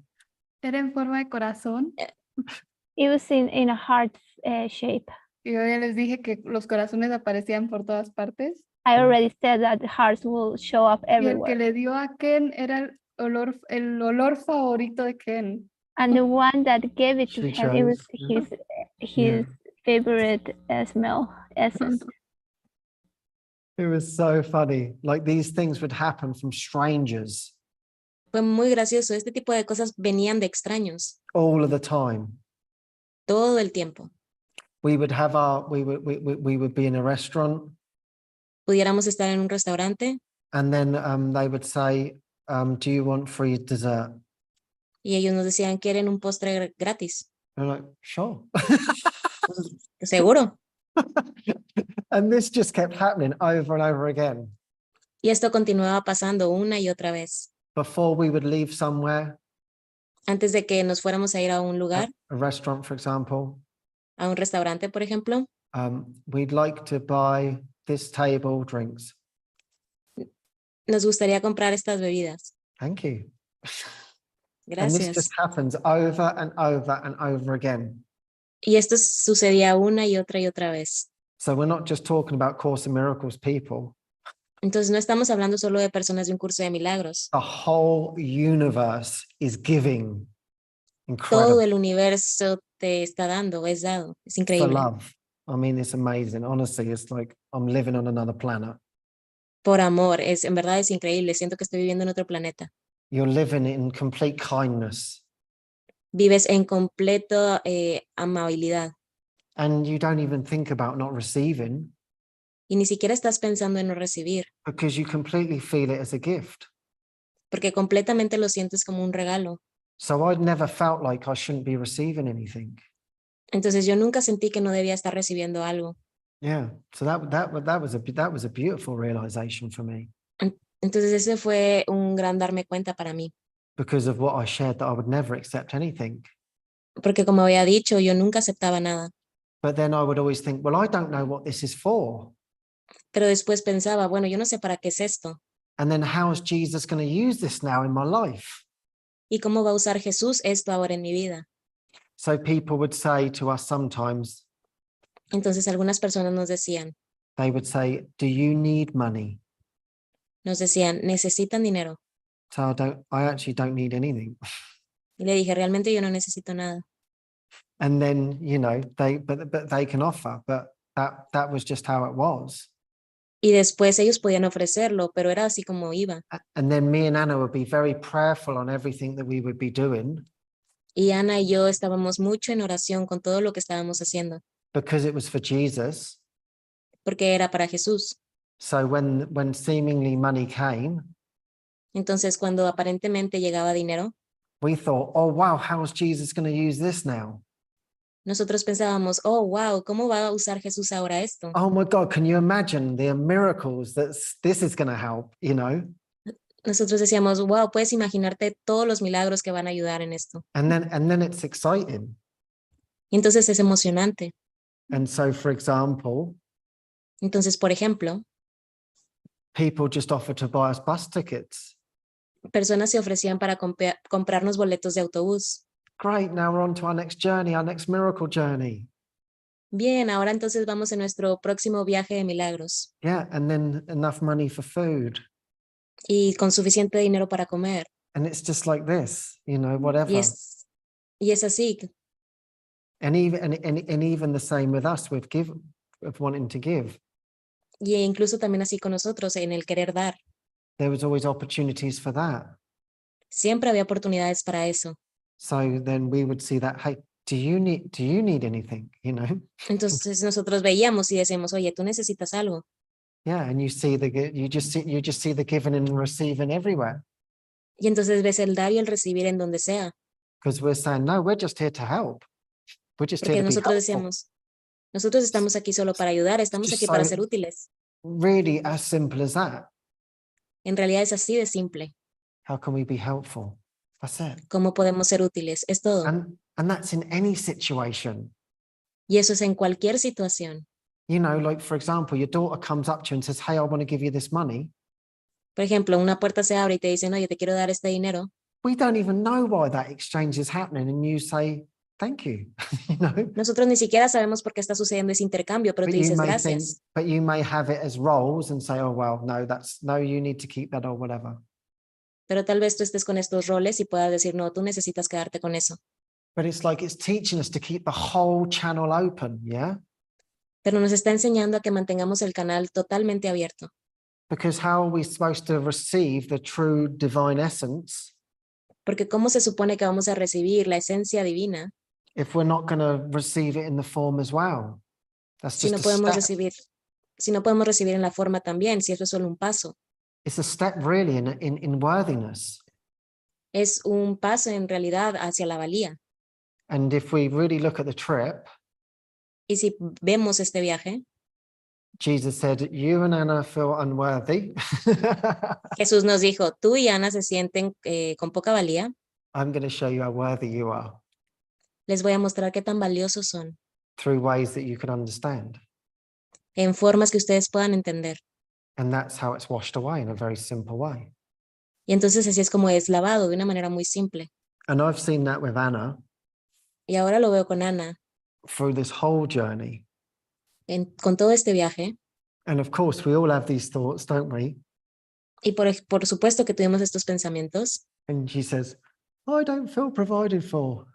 S1: Era en forma de corazón.
S2: It was in a heart shape.
S1: Y yo ya les dije que los corazones aparecían por todas partes.
S2: I already said that the hearts will show up
S1: Y el que
S2: everywhere.
S1: le dio a Ken era el olor favorito de Ken.
S2: And the one that gave it to
S3: She
S2: him, it was
S3: chose,
S2: his favorite smell essence.
S3: It was so funny. Like these things would happen from strangers
S4: Fue muy gracioso. Este tipo de cosas venían de extraños
S3: all of the time.
S4: todo el tiempo.
S3: We would have we would be in a restaurant
S4: pudiéramos estar en un restaurante
S3: and then they would say, do you want free dessert?
S4: y ellos nos decían, ¿quieren un postre gratis?
S3: And I'm like, sure.
S4: Seguro.
S3: And this just kept happening over and over again.
S4: Y esto continuaba pasando una y otra vez.
S3: Before we would leave somewhere,
S4: Antes de que nos fuéramos a ir a un lugar,
S3: a restaurant, for example,
S4: a un restaurante, por ejemplo,
S3: we'd like to buy this table drinks.
S4: nos gustaría comprar estas bebidas.
S3: Thank you. And this
S4: Gracias.
S3: just happens over and over and over again.
S4: Y esto sucedía una y otra vez.
S3: So we're not just talking about Course in Miracles people.
S4: Entonces no estamos hablando solo de personas de un curso de milagros.
S3: The whole universe is giving.
S4: Todo
S3: Incredible.
S4: el universo te está dando, es dado. Es
S3: For
S4: increíble.
S3: love. I mean, it's amazing. Honestly, it's like I'm living on another planet.
S4: Por amor, en verdad es increíble. Siento que estoy viviendo en otro planeta.
S3: You're living in complete kindness.
S4: Vives en completa amabilidad.
S3: And you don't even think about not receiving
S4: Y ni siquiera estás pensando en no recibir,
S3: because you completely feel it as a gift.
S4: porque completamente lo sientes como un regalo.
S3: So I'd never felt like I shouldn't be receiving anything.
S4: Entonces yo nunca sentí que no debía estar recibiendo algo.
S3: Yeah. So that was a beautiful realization for me
S4: Entonces ese fue un gran darme cuenta para mí.
S3: because of what I shared, that I would never accept anything.
S4: Porque como había dicho, yo nunca aceptaba nada.
S3: But then I would always think, well, I don't know what this is for.
S4: Pero después pensaba, bueno, yo no sé para qué es esto.
S3: And then how is Jesus going to use this now in my life?
S4: ¿Y cómo va a usar Jesús esto ahora en mi vida?
S3: So people would say to us sometimes,
S4: Entonces algunas personas nos decían,
S3: they would say, do you need money?
S4: ¿necesitan dinero?
S3: So I actually don't need anything.
S4: Y le dije, realmente yo no necesito nada.
S3: And then, you know, but they can offer, but that was just how it was.
S4: Y después ellos podían ofrecerlo, pero era así como iba.
S3: And then me and Anna would be very prayerful on everything that we would be doing
S4: Y Ana y yo estábamos mucho en oración con todo lo que estábamos haciendo,
S3: because it was for Jesus.
S4: porque era para Jesús.
S3: So when seemingly money came,
S4: Entonces cuando aparentemente llegaba dinero,
S3: we thought, oh, wow, how is Jesus going to use this now?
S4: nosotros pensábamos, oh, wow, ¿cómo va a usar Jesús ahora esto?
S3: Oh my God, can you imagine the miracles that this is going to help, you know?
S4: Nosotros decíamos, wow, puedes imaginarte todos los milagros que van a ayudar en esto.
S3: And then it's exciting.
S4: Y entonces es emocionante.
S3: And so, for example,
S4: Entonces, por ejemplo,
S3: people just offer to buy us bus tickets.
S4: personas se ofrecían para comprarnos boletos de autobús.
S3: Great, now we're on to our next journey, our next miracle journey.
S4: Bien, ahora entonces vamos en nuestro próximo viaje de milagros.
S3: Yeah, and then enough money for food.
S4: Y con suficiente dinero para comer.
S3: And it's just like this, you know, whatever.
S4: Y es así.
S3: And even the same with us with wanting to give.
S4: Y incluso también así con nosotros en el querer dar.
S3: There was always opportunities for that.
S4: Siempre había oportunidades para eso.
S3: So then we would see that, hey, do you need anything, you know?
S4: Entonces nosotros veíamos y decíamos, oye, ¿tú necesitas algo?
S3: Yeah, and you just see the giving and receiving everywhere.
S4: Y entonces ves el dar y el recibir en donde sea.
S3: Because we're saying, no, we're just here to help. We're just here
S4: Porque
S3: to be
S4: nosotros
S3: helpful.
S4: decíamos, nosotros estamos aquí solo para ayudar, estamos
S3: Just
S4: aquí para
S3: so-
S4: ser útiles.
S3: Really as simple as that.
S4: En realidad es así de simple.
S3: How can we be helpful? That's it.
S4: ¿Cómo podemos ser útiles? Es todo.
S3: And that's in any situation.
S4: Y eso es en cualquier situación.
S3: You know, like for example, your daughter comes up to you and says, hey, I want to give you this money.
S4: Por ejemplo, una puerta se abre y te dicen, oye, te quiero dar este dinero.
S3: We don't even know why that exchange is happening. And you say, thank you, you know.
S4: Nosotros ni siquiera sabemos por qué está sucediendo ese intercambio, pero tú dices gracias.
S3: But you may have it as roles and say, oh, well, no, you need to keep that or whatever.
S4: Pero tal vez tú estés con estos roles y puedas decir, no, tú necesitas quedarte con eso.
S3: But it's like it's teaching us to keep the whole channel open, yeah?
S4: Pero nos está enseñando a que mantengamos el canal totalmente abierto.
S3: Because how are we supposed to receive the true divine essence
S4: Porque ¿cómo se supone que vamos a recibir la esencia divina
S3: if we're not going to receive it in the form as well? That's
S4: si no
S3: just a
S4: podemos
S3: step.
S4: recibir si no podemos recibir en la forma también, si eso es solo un paso.
S3: It's a step really in worthiness.
S4: Es un paso en realidad hacia la valía.
S3: And if we really look at the trip,
S4: Y si vemos este viaje,
S3: Jesus said, you and Anna feel unworthy.
S4: Jesús nos dijo, tú y Ana se sienten con poca valía,
S3: I'm going to show you how worthy you are
S4: les voy a mostrar qué tan valiosos son,
S3: through ways that you can understand.
S4: en formas que ustedes puedan entender.
S3: And that's how it's washed away in a very simple way.
S4: Y entonces así es como es lavado de una manera muy simple.
S3: And I've seen that with Anna
S4: Y ahora lo veo con Ana,
S3: through this whole journey.
S4: con todo este viaje.
S3: And of course, we all have these thoughts, don't we?
S4: Y por supuesto que tuvimos estos pensamientos.
S3: And she says, I don't feel provided for.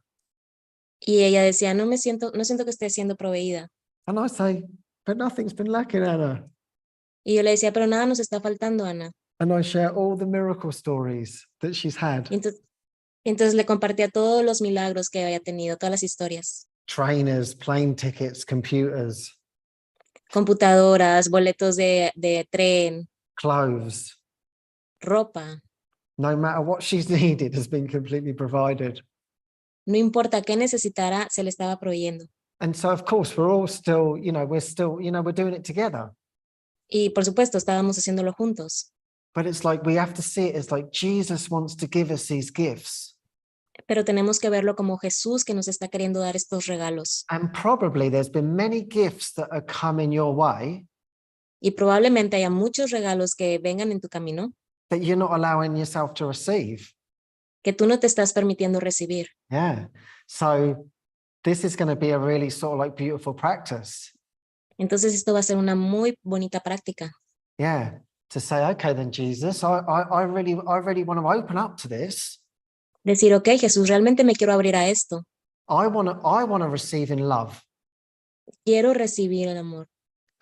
S4: Y ella decía, no siento que esté siendo proveída.
S3: And I say, but nothing's been lacking, Anna.
S4: Y yo le decía, pero nada nos está faltando, Ana.
S3: And I share all the miracle stories that she's had.
S4: Y entonces le compartía todos los milagros que había tenido, todas las historias.
S3: Trainers, plane tickets, computers,
S4: Computadoras, boletos de tren,
S3: clothes.
S4: ropa.
S3: No matter what she's needed has been completely provided.
S4: No importa qué necesitara, se le estaba proveyendo.
S3: And so, of course, we're all still, we're doing it together.
S4: Y por supuesto, estábamos haciéndolo juntos.
S3: But it's like we have to see it as like Jesus wants to give us these gifts.
S4: Pero tenemos que verlo como Jesús que nos está queriendo dar estos regalos.
S3: And probably there's been many gifts that are coming your way
S4: Y probablemente haya muchos regalos que vengan en tu camino
S3: that you're not allowing yourself to receive.
S4: que tú no te estás permitiendo recibir.
S3: Yeah. So this is going to be a really sort of like beautiful practice.
S4: Entonces esto va a ser una muy bonita práctica.
S3: Yeah. To say, okay, then Jesus, I really want to open up to this.
S4: Decir, ok, Jesús, realmente me quiero abrir a esto.
S3: I want to receive in love.
S4: Quiero recibir el amor.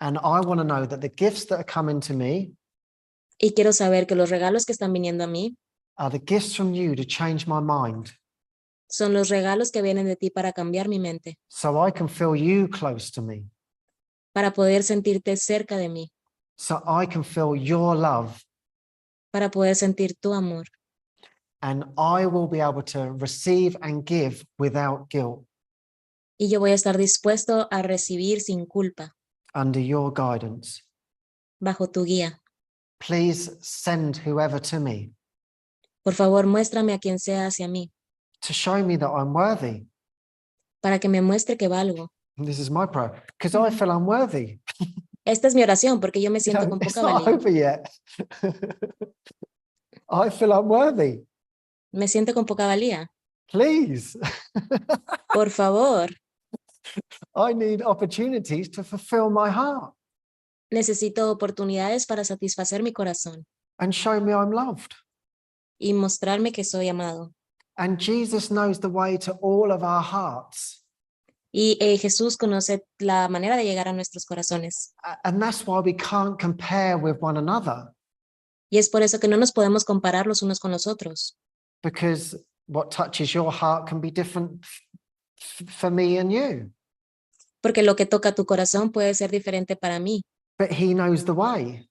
S3: And I want to know that the gifts that are coming to me
S4: Y quiero saber que los regalos que están viniendo a mí
S3: are the gifts from you to change my mind.
S4: son los regalos que vienen de ti para cambiar mi mente,
S3: So I can feel you close to me.
S4: para poder sentirte cerca de mí,
S3: So I can feel your love.
S4: para poder sentir tu amor.
S3: And I will be able to receive and give without guilt
S4: Y yo voy a estar dispuesto a recibir sin culpa,
S3: under your guidance.
S4: bajo tu guía.
S3: Please send whoever to me
S4: Por favor, muéstrame a quien sea hacia mí,
S3: to show me that I'm worthy.
S4: para que me muestre que valgo.
S3: And this is my prayer because I feel unworthy.
S4: Esta es mi oración porque yo me
S3: You
S4: siento
S3: know,
S4: con
S3: it's
S4: poca
S3: not
S4: valía.
S3: over yet. I feel unworthy.
S4: Me siento con poca valía.
S3: Please.
S4: Por favor,
S3: I need opportunities to fulfill my heart
S4: necesito oportunidades para satisfacer mi corazón
S3: and show me I'm loved.
S4: y mostrarme que soy amado.
S3: And Jesus knows the way to all of our hearts.
S4: Y Jesús conoce la manera de llegar a nuestros corazones.
S3: And that's why we can't compare with one another,
S4: Y es por eso que no nos podemos comparar los unos con los otros.
S3: because what touches your heart can be different for me and you.
S4: Porque lo que toca tu corazón puede ser diferente para mí,
S3: But he knows the way.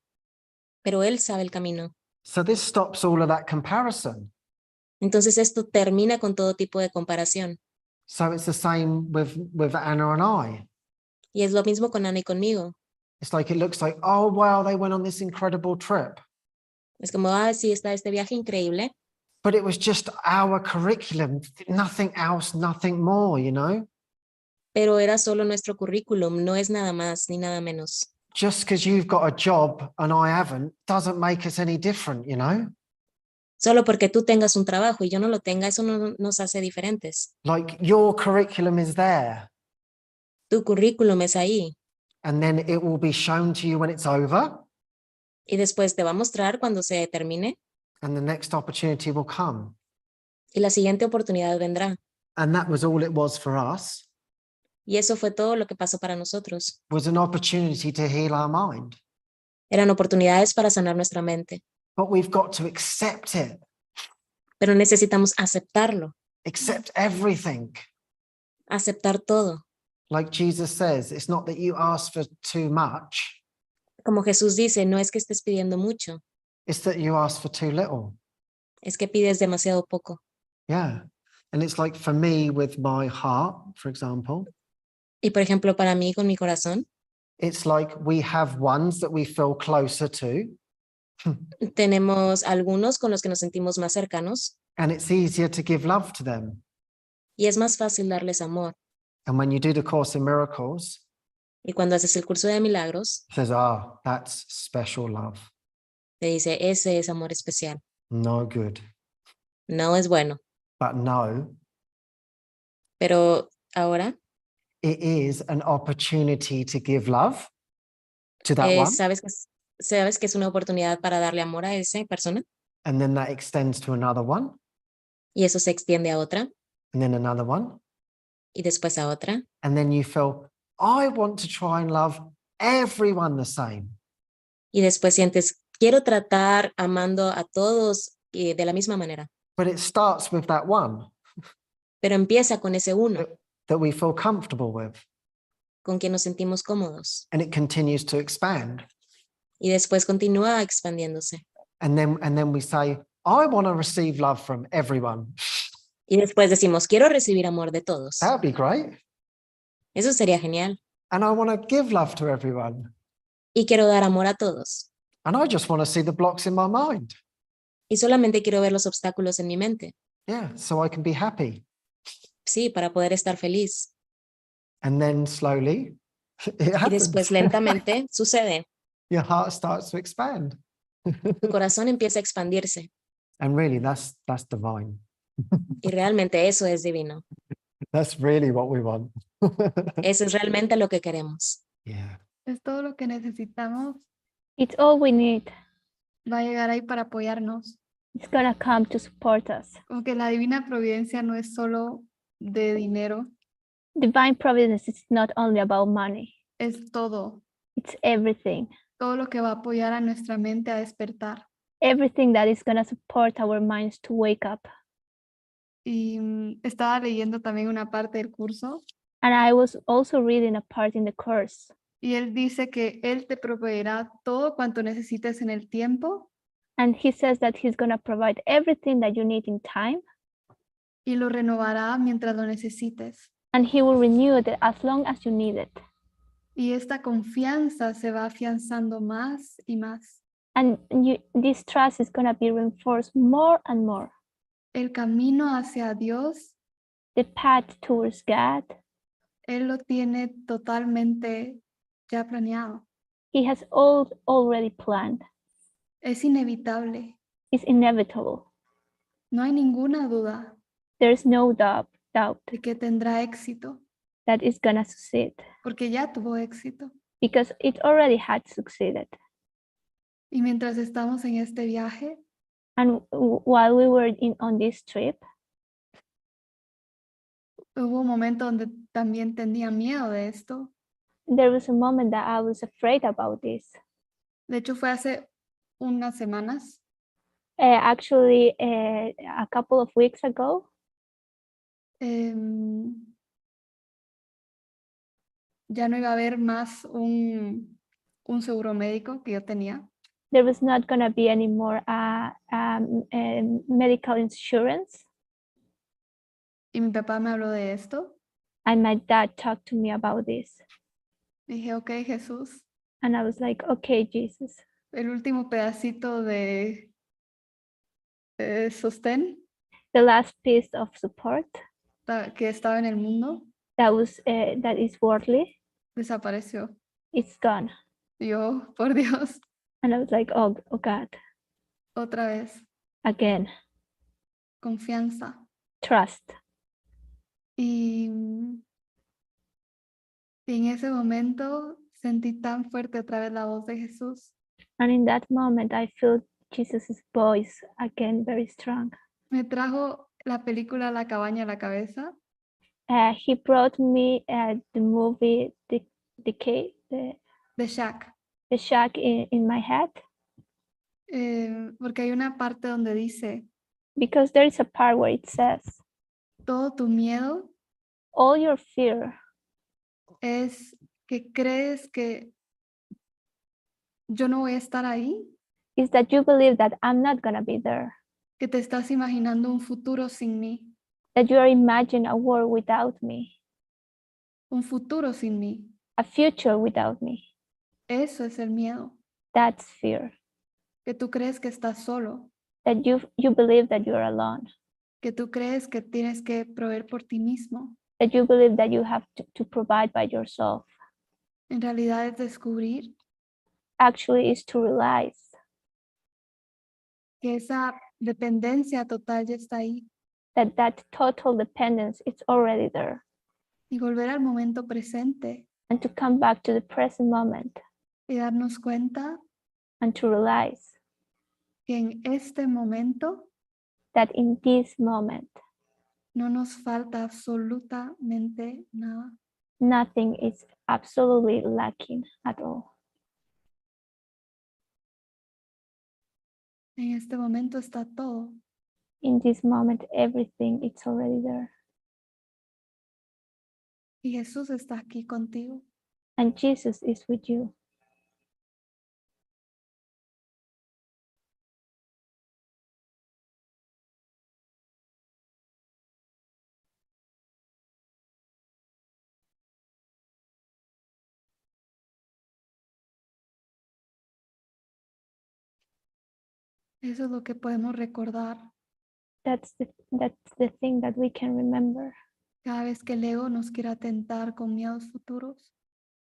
S4: pero Él sabe el camino.
S3: So this stops all of that comparison.
S4: Entonces esto termina con todo tipo de comparación.
S3: So it's the same with Anna and I.
S4: Y es lo mismo con Ana y conmigo.
S3: It's like it looks like, oh, wow, they went on this incredible trip.
S4: Es como, sí, está este viaje increíble,
S3: But it was just our curriculum, nothing else, nothing more, you know?
S4: pero era solo nuestro currículum, no es nada más ni nada menos.
S3: Just because you've got a job and I haven't doesn't make us any different, you know?
S4: Solo porque tú tengas un trabajo y yo no lo tenga, eso no nos hace diferentes.
S3: Like your curriculum is there
S4: Tu currículum es ahí
S3: and then it will be shown to you when it's over
S4: y después te va a mostrar cuando se termine
S3: and the next opportunity will come.
S4: y la siguiente oportunidad vendrá.
S3: And that was all it was for us,
S4: Y eso fue todo lo que pasó para nosotros.
S3: was an opportunity to heal our mind.
S4: Eran oportunidades para sanar nuestra mente,
S3: But we've got to accept it,
S4: pero necesitamos aceptarlo,
S3: accept everything.
S4: aceptar todo.
S3: Like Jesus says, it's not that you ask for too much,
S4: Como Jesús dice, no es que estés pidiendo mucho,
S3: it's that you ask for too little.
S4: es que pides demasiado poco.
S3: Yeah. And it's like for me with my heart, for example,
S4: Y por ejemplo, para mí con mi corazón,
S3: it's like we have ones that we feel closer to,
S4: tenemos algunos con los que nos sentimos más cercanos
S3: and it's easier to give love to them.
S4: y es más fácil darles amor.
S3: And when you do the Course in Miracles,
S4: Y cuando haces el curso de milagros,
S3: it says, that's special love.
S4: te dice, ese es amor especial.
S3: No good.
S4: No es bueno,
S3: But no,
S4: pero ahora,
S3: it is an opportunity to give love to that one.
S4: sabes que es una oportunidad para darle amor a esa persona
S3: And then that extends to another one,
S4: y eso se extiende a otra
S3: and then another one.
S4: y después a otra.
S3: And then you feel, I want to try and love everyone the same.
S4: Y después sientes, quiero tratar amando a todos de la misma manera.
S3: But it starts with that one
S4: Pero empieza con ese uno,
S3: that we feel comfortable with,
S4: con quien nos sentimos cómodos.
S3: and it continues to expand.
S4: Y después continúa expandiéndose.
S3: And then we say, I want to receive love from everyone.
S4: Y después decimos, quiero recibir amor de todos.
S3: That would be great.
S4: Eso sería genial.
S3: And I want to give love to everyone.
S4: Y quiero dar amor a todos.
S3: And I just want to see the blocks in my mind.
S4: Y solamente quiero ver los obstáculos en mi mente.
S3: Yeah, so I can be happy.
S4: Sí, para poder estar feliz.
S3: And then slowly, it
S4: Y
S3: happens.
S4: después lentamente sucede.
S3: Your heart starts to expand.
S4: Tu corazón empieza a expandirse.
S3: And really, that's divine.
S4: Y realmente eso es divino.
S3: That's really what we want.
S4: Eso es realmente lo que queremos.
S3: Yeah.
S1: Es todo lo que necesitamos.
S2: It's all we need.
S1: Va a llegar ahí para apoyarnos.
S2: It's gonna come to support us.
S1: Como que la divina providencia no es solo de dinero,
S2: Divine providence is not only about money.
S1: es todo.
S2: It's everything.
S1: Todo lo que va a apoyar a nuestra mente a despertar.
S2: Everything that is gonna support our minds to wake up.
S1: Y estaba leyendo también una parte del curso
S2: And I was also reading a part in the course.
S1: y él dice que él te proveerá todo cuanto necesites en el tiempo
S2: And he says that he's gonna provide everything that you need in time.
S1: y lo renovará mientras lo necesites.
S2: And he will renew it as long as you need it.
S1: Y esta confianza se va afianzando más y más.
S2: And this trust is gonna be reinforced more and more.
S1: El camino hacia Dios,
S2: The path towards God,
S1: Él lo tiene totalmente ya planeado.
S2: he has already planned.
S1: Es inevitable.
S2: It's inevitable.
S1: No hay ninguna duda
S2: There is no doubt
S1: de que tendrá éxito,
S2: that it's gonna succeed
S1: porque ya tuvo éxito.
S2: because it already had succeeded.
S1: Y mientras estamos en este viaje,
S2: And while we were on this trip,
S1: hubo un momento donde también tenía miedo de esto.
S2: there was a moment that I was afraid about this.
S1: De hecho, fue hace unas semanas.
S2: Actually, a couple of weeks ago,
S1: Ya no iba a haber más un seguro médico que yo tenía.
S2: there was not gonna be any more medical insurance.
S1: Y mi papá me habló de esto.
S2: And my dad talked to me about this.
S1: Dije, ok, Jesús,
S2: And I was like, okay, Jesus,
S1: el último pedacito de sostén
S2: the last piece of support
S1: que estaba en el mundo
S2: that is worldly,
S1: desapareció.
S2: it's gone.
S1: Y yo, por Dios,
S2: And I was like, oh God,
S1: otra vez,
S2: again,
S1: confianza.
S2: trust.
S1: Y en ese momento sentí tan fuerte otra vez la voz de Jesús.
S2: And in that moment, I felt Jesus' voice again, very strong.
S1: Me trajo la película La cabaña a la cabeza.
S2: He brought me the movie,
S1: The Shack.
S2: the shack in my head,
S1: Porque hay una parte donde dice,
S2: because there is a part where it says,
S1: todo tu miedo
S2: all your fear
S1: es que crees que yo no voy a estar ahí,
S2: is that you believe that I'm not going to be there,
S1: que te estás imaginando un futuro sin mí,
S2: that you are imagining a world without me,
S1: un futuro sin mí.
S2: a future without me.
S1: Eso es el miedo,
S2: That's fear,
S1: que tú crees que estás solo,
S2: that you believe that you're alone,
S1: que tú crees que tienes que proveer por ti mismo.
S2: that you believe that you have to provide by yourself.
S1: En realidad es descubrir
S2: Actually, is to realize
S1: que esa dependencia total ya está ahí
S2: that total dependence is already there,
S1: y volver al momento presente
S2: and to come back to the present moment
S1: y darnos cuenta
S2: and to realize
S1: que en este momento
S2: that in this moment,
S1: no nos falta absolutamente nada.
S2: nothing is absolutely lacking at all.
S1: En este momento está todo.
S2: In this moment, everything is already there.
S1: Y Jesús está aquí contigo.
S2: And Jesus is with you.
S1: Eso es lo que podemos recordar
S2: That's the thing that we can remember.
S1: cada vez que el ego nos quiera tentar con miedos futuros.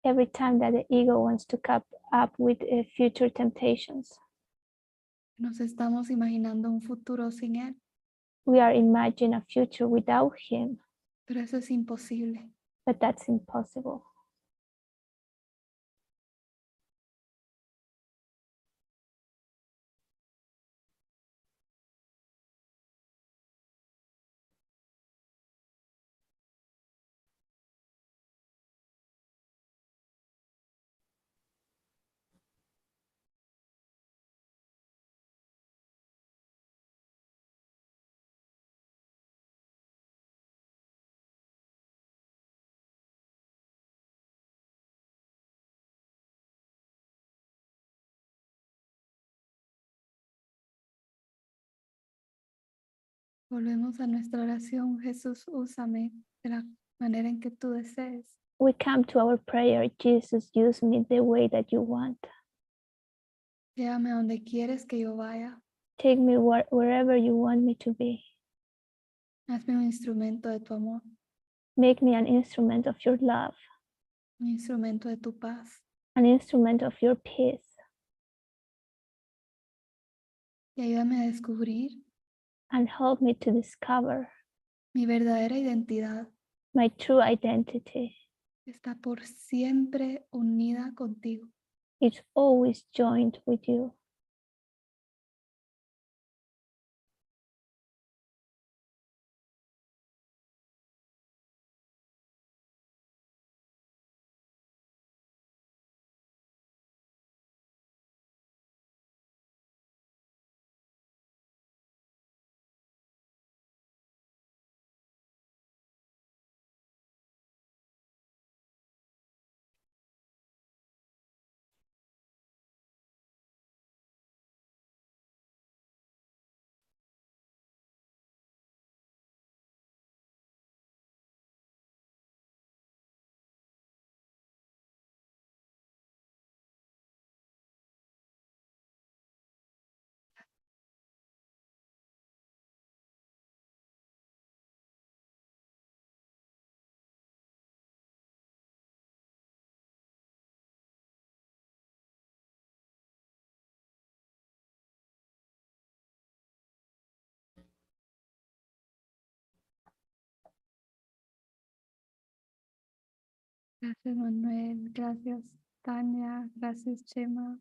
S2: Every time that the ego wants to come up with future temptations,
S1: Nos estamos imaginando un futuro sin Él,
S2: we are imagining a future without him,
S1: pero eso es imposible.
S2: but that's impossible.
S1: Volvemos a nuestra oración. Jesús, úsame de la manera en que tú desees.
S2: We come to our prayer, Jesus, use me the way that you want.
S1: Llévame a donde quieres que yo vaya.
S2: Take me wherever you want me to be.
S1: Hazme un instrumento de tu amor,
S2: Make me an instrument of your love,
S1: un instrumento de tu paz.
S2: an instrument of your peace,
S1: Y ayúdame a descubrir
S2: and help me to discover
S1: mi verdadera identidad.
S2: my true identity.
S1: Está por siempre unida contigo.
S2: It's always joined with you.
S1: Gracias, Manuel. Gracias, Tania. Gracias, Chema.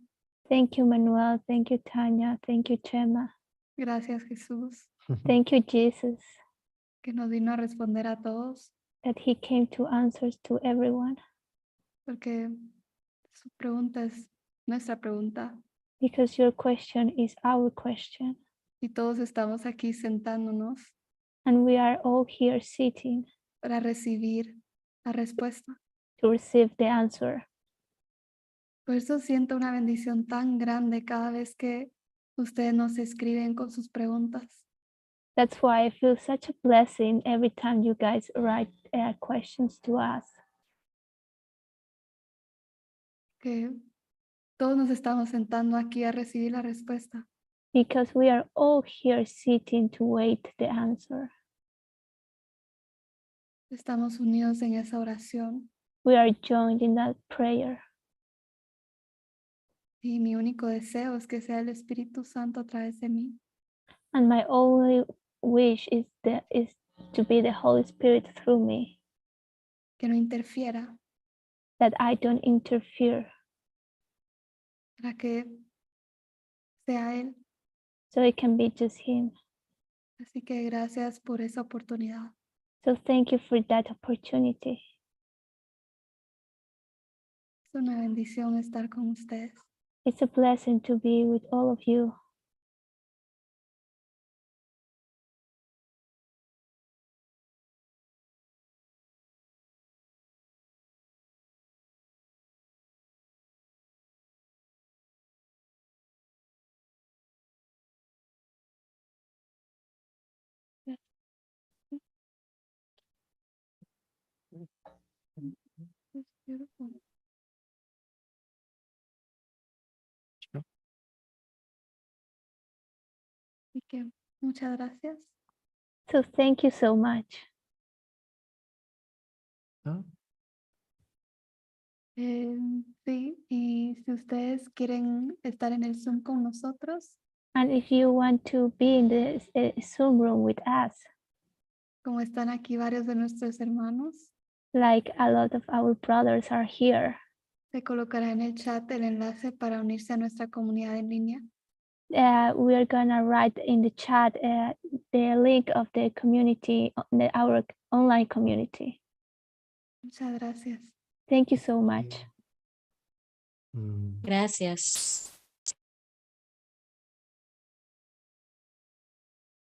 S2: Thank you, Manuel. Thank you, Tanya. Thank you, Chema.
S1: Gracias, Jesús,
S2: Thank you, Jesus,
S1: que nos vino a responder a todos,
S2: that he came to answer to everyone,
S1: porque su pregunta es nuestra pregunta.
S2: because your question is our question.
S1: Y todos estamos aquí sentándonos
S2: And we are all here sitting
S1: para recibir la respuesta,
S2: to receive the answer,
S1: Por eso siento una bendición tan grande cada vez que ustedes nos escriben con sus preguntas.
S2: That's why I feel such a blessing every time you guys write questions to us.
S1: Que todos nos estamos sentando aquí a recibir la respuesta.
S2: Because we are all here sitting to wait the answer.
S1: Estamos unidos en esa oración.
S2: We are joined in that prayer.
S1: Y mi único deseo es que sea el Espíritu Santo a través de mí.
S2: And my only wish is to be the Holy Spirit through me,
S1: Que no interfiera,
S2: that I don't interfere,
S1: para que sea Él.
S2: so it can be just Him.
S1: Así que gracias por esa oportunidad.
S2: So thank you for that opportunity.
S1: Es una bendición estar con ustedes.
S2: It's a blessing to be with all of you.
S1: It's beautiful.
S3: Sure.
S1: Así que muchas gracias.
S2: So thank you so much.
S3: No?
S1: Sí, y si ustedes quieren estar en el Zoom con nosotros,
S2: And if you want to be in the Zoom room with us,
S1: como están aquí varios de nuestros hermanos,
S2: like a lot of our brothers are here,
S1: se colocará en el chat el enlace para unirse a nuestra comunidad en línea.
S2: we are gonna write in the chat the link of the community, our online community.
S1: Muchas gracias.
S2: Thank you so much.
S3: Mm.
S4: Gracias.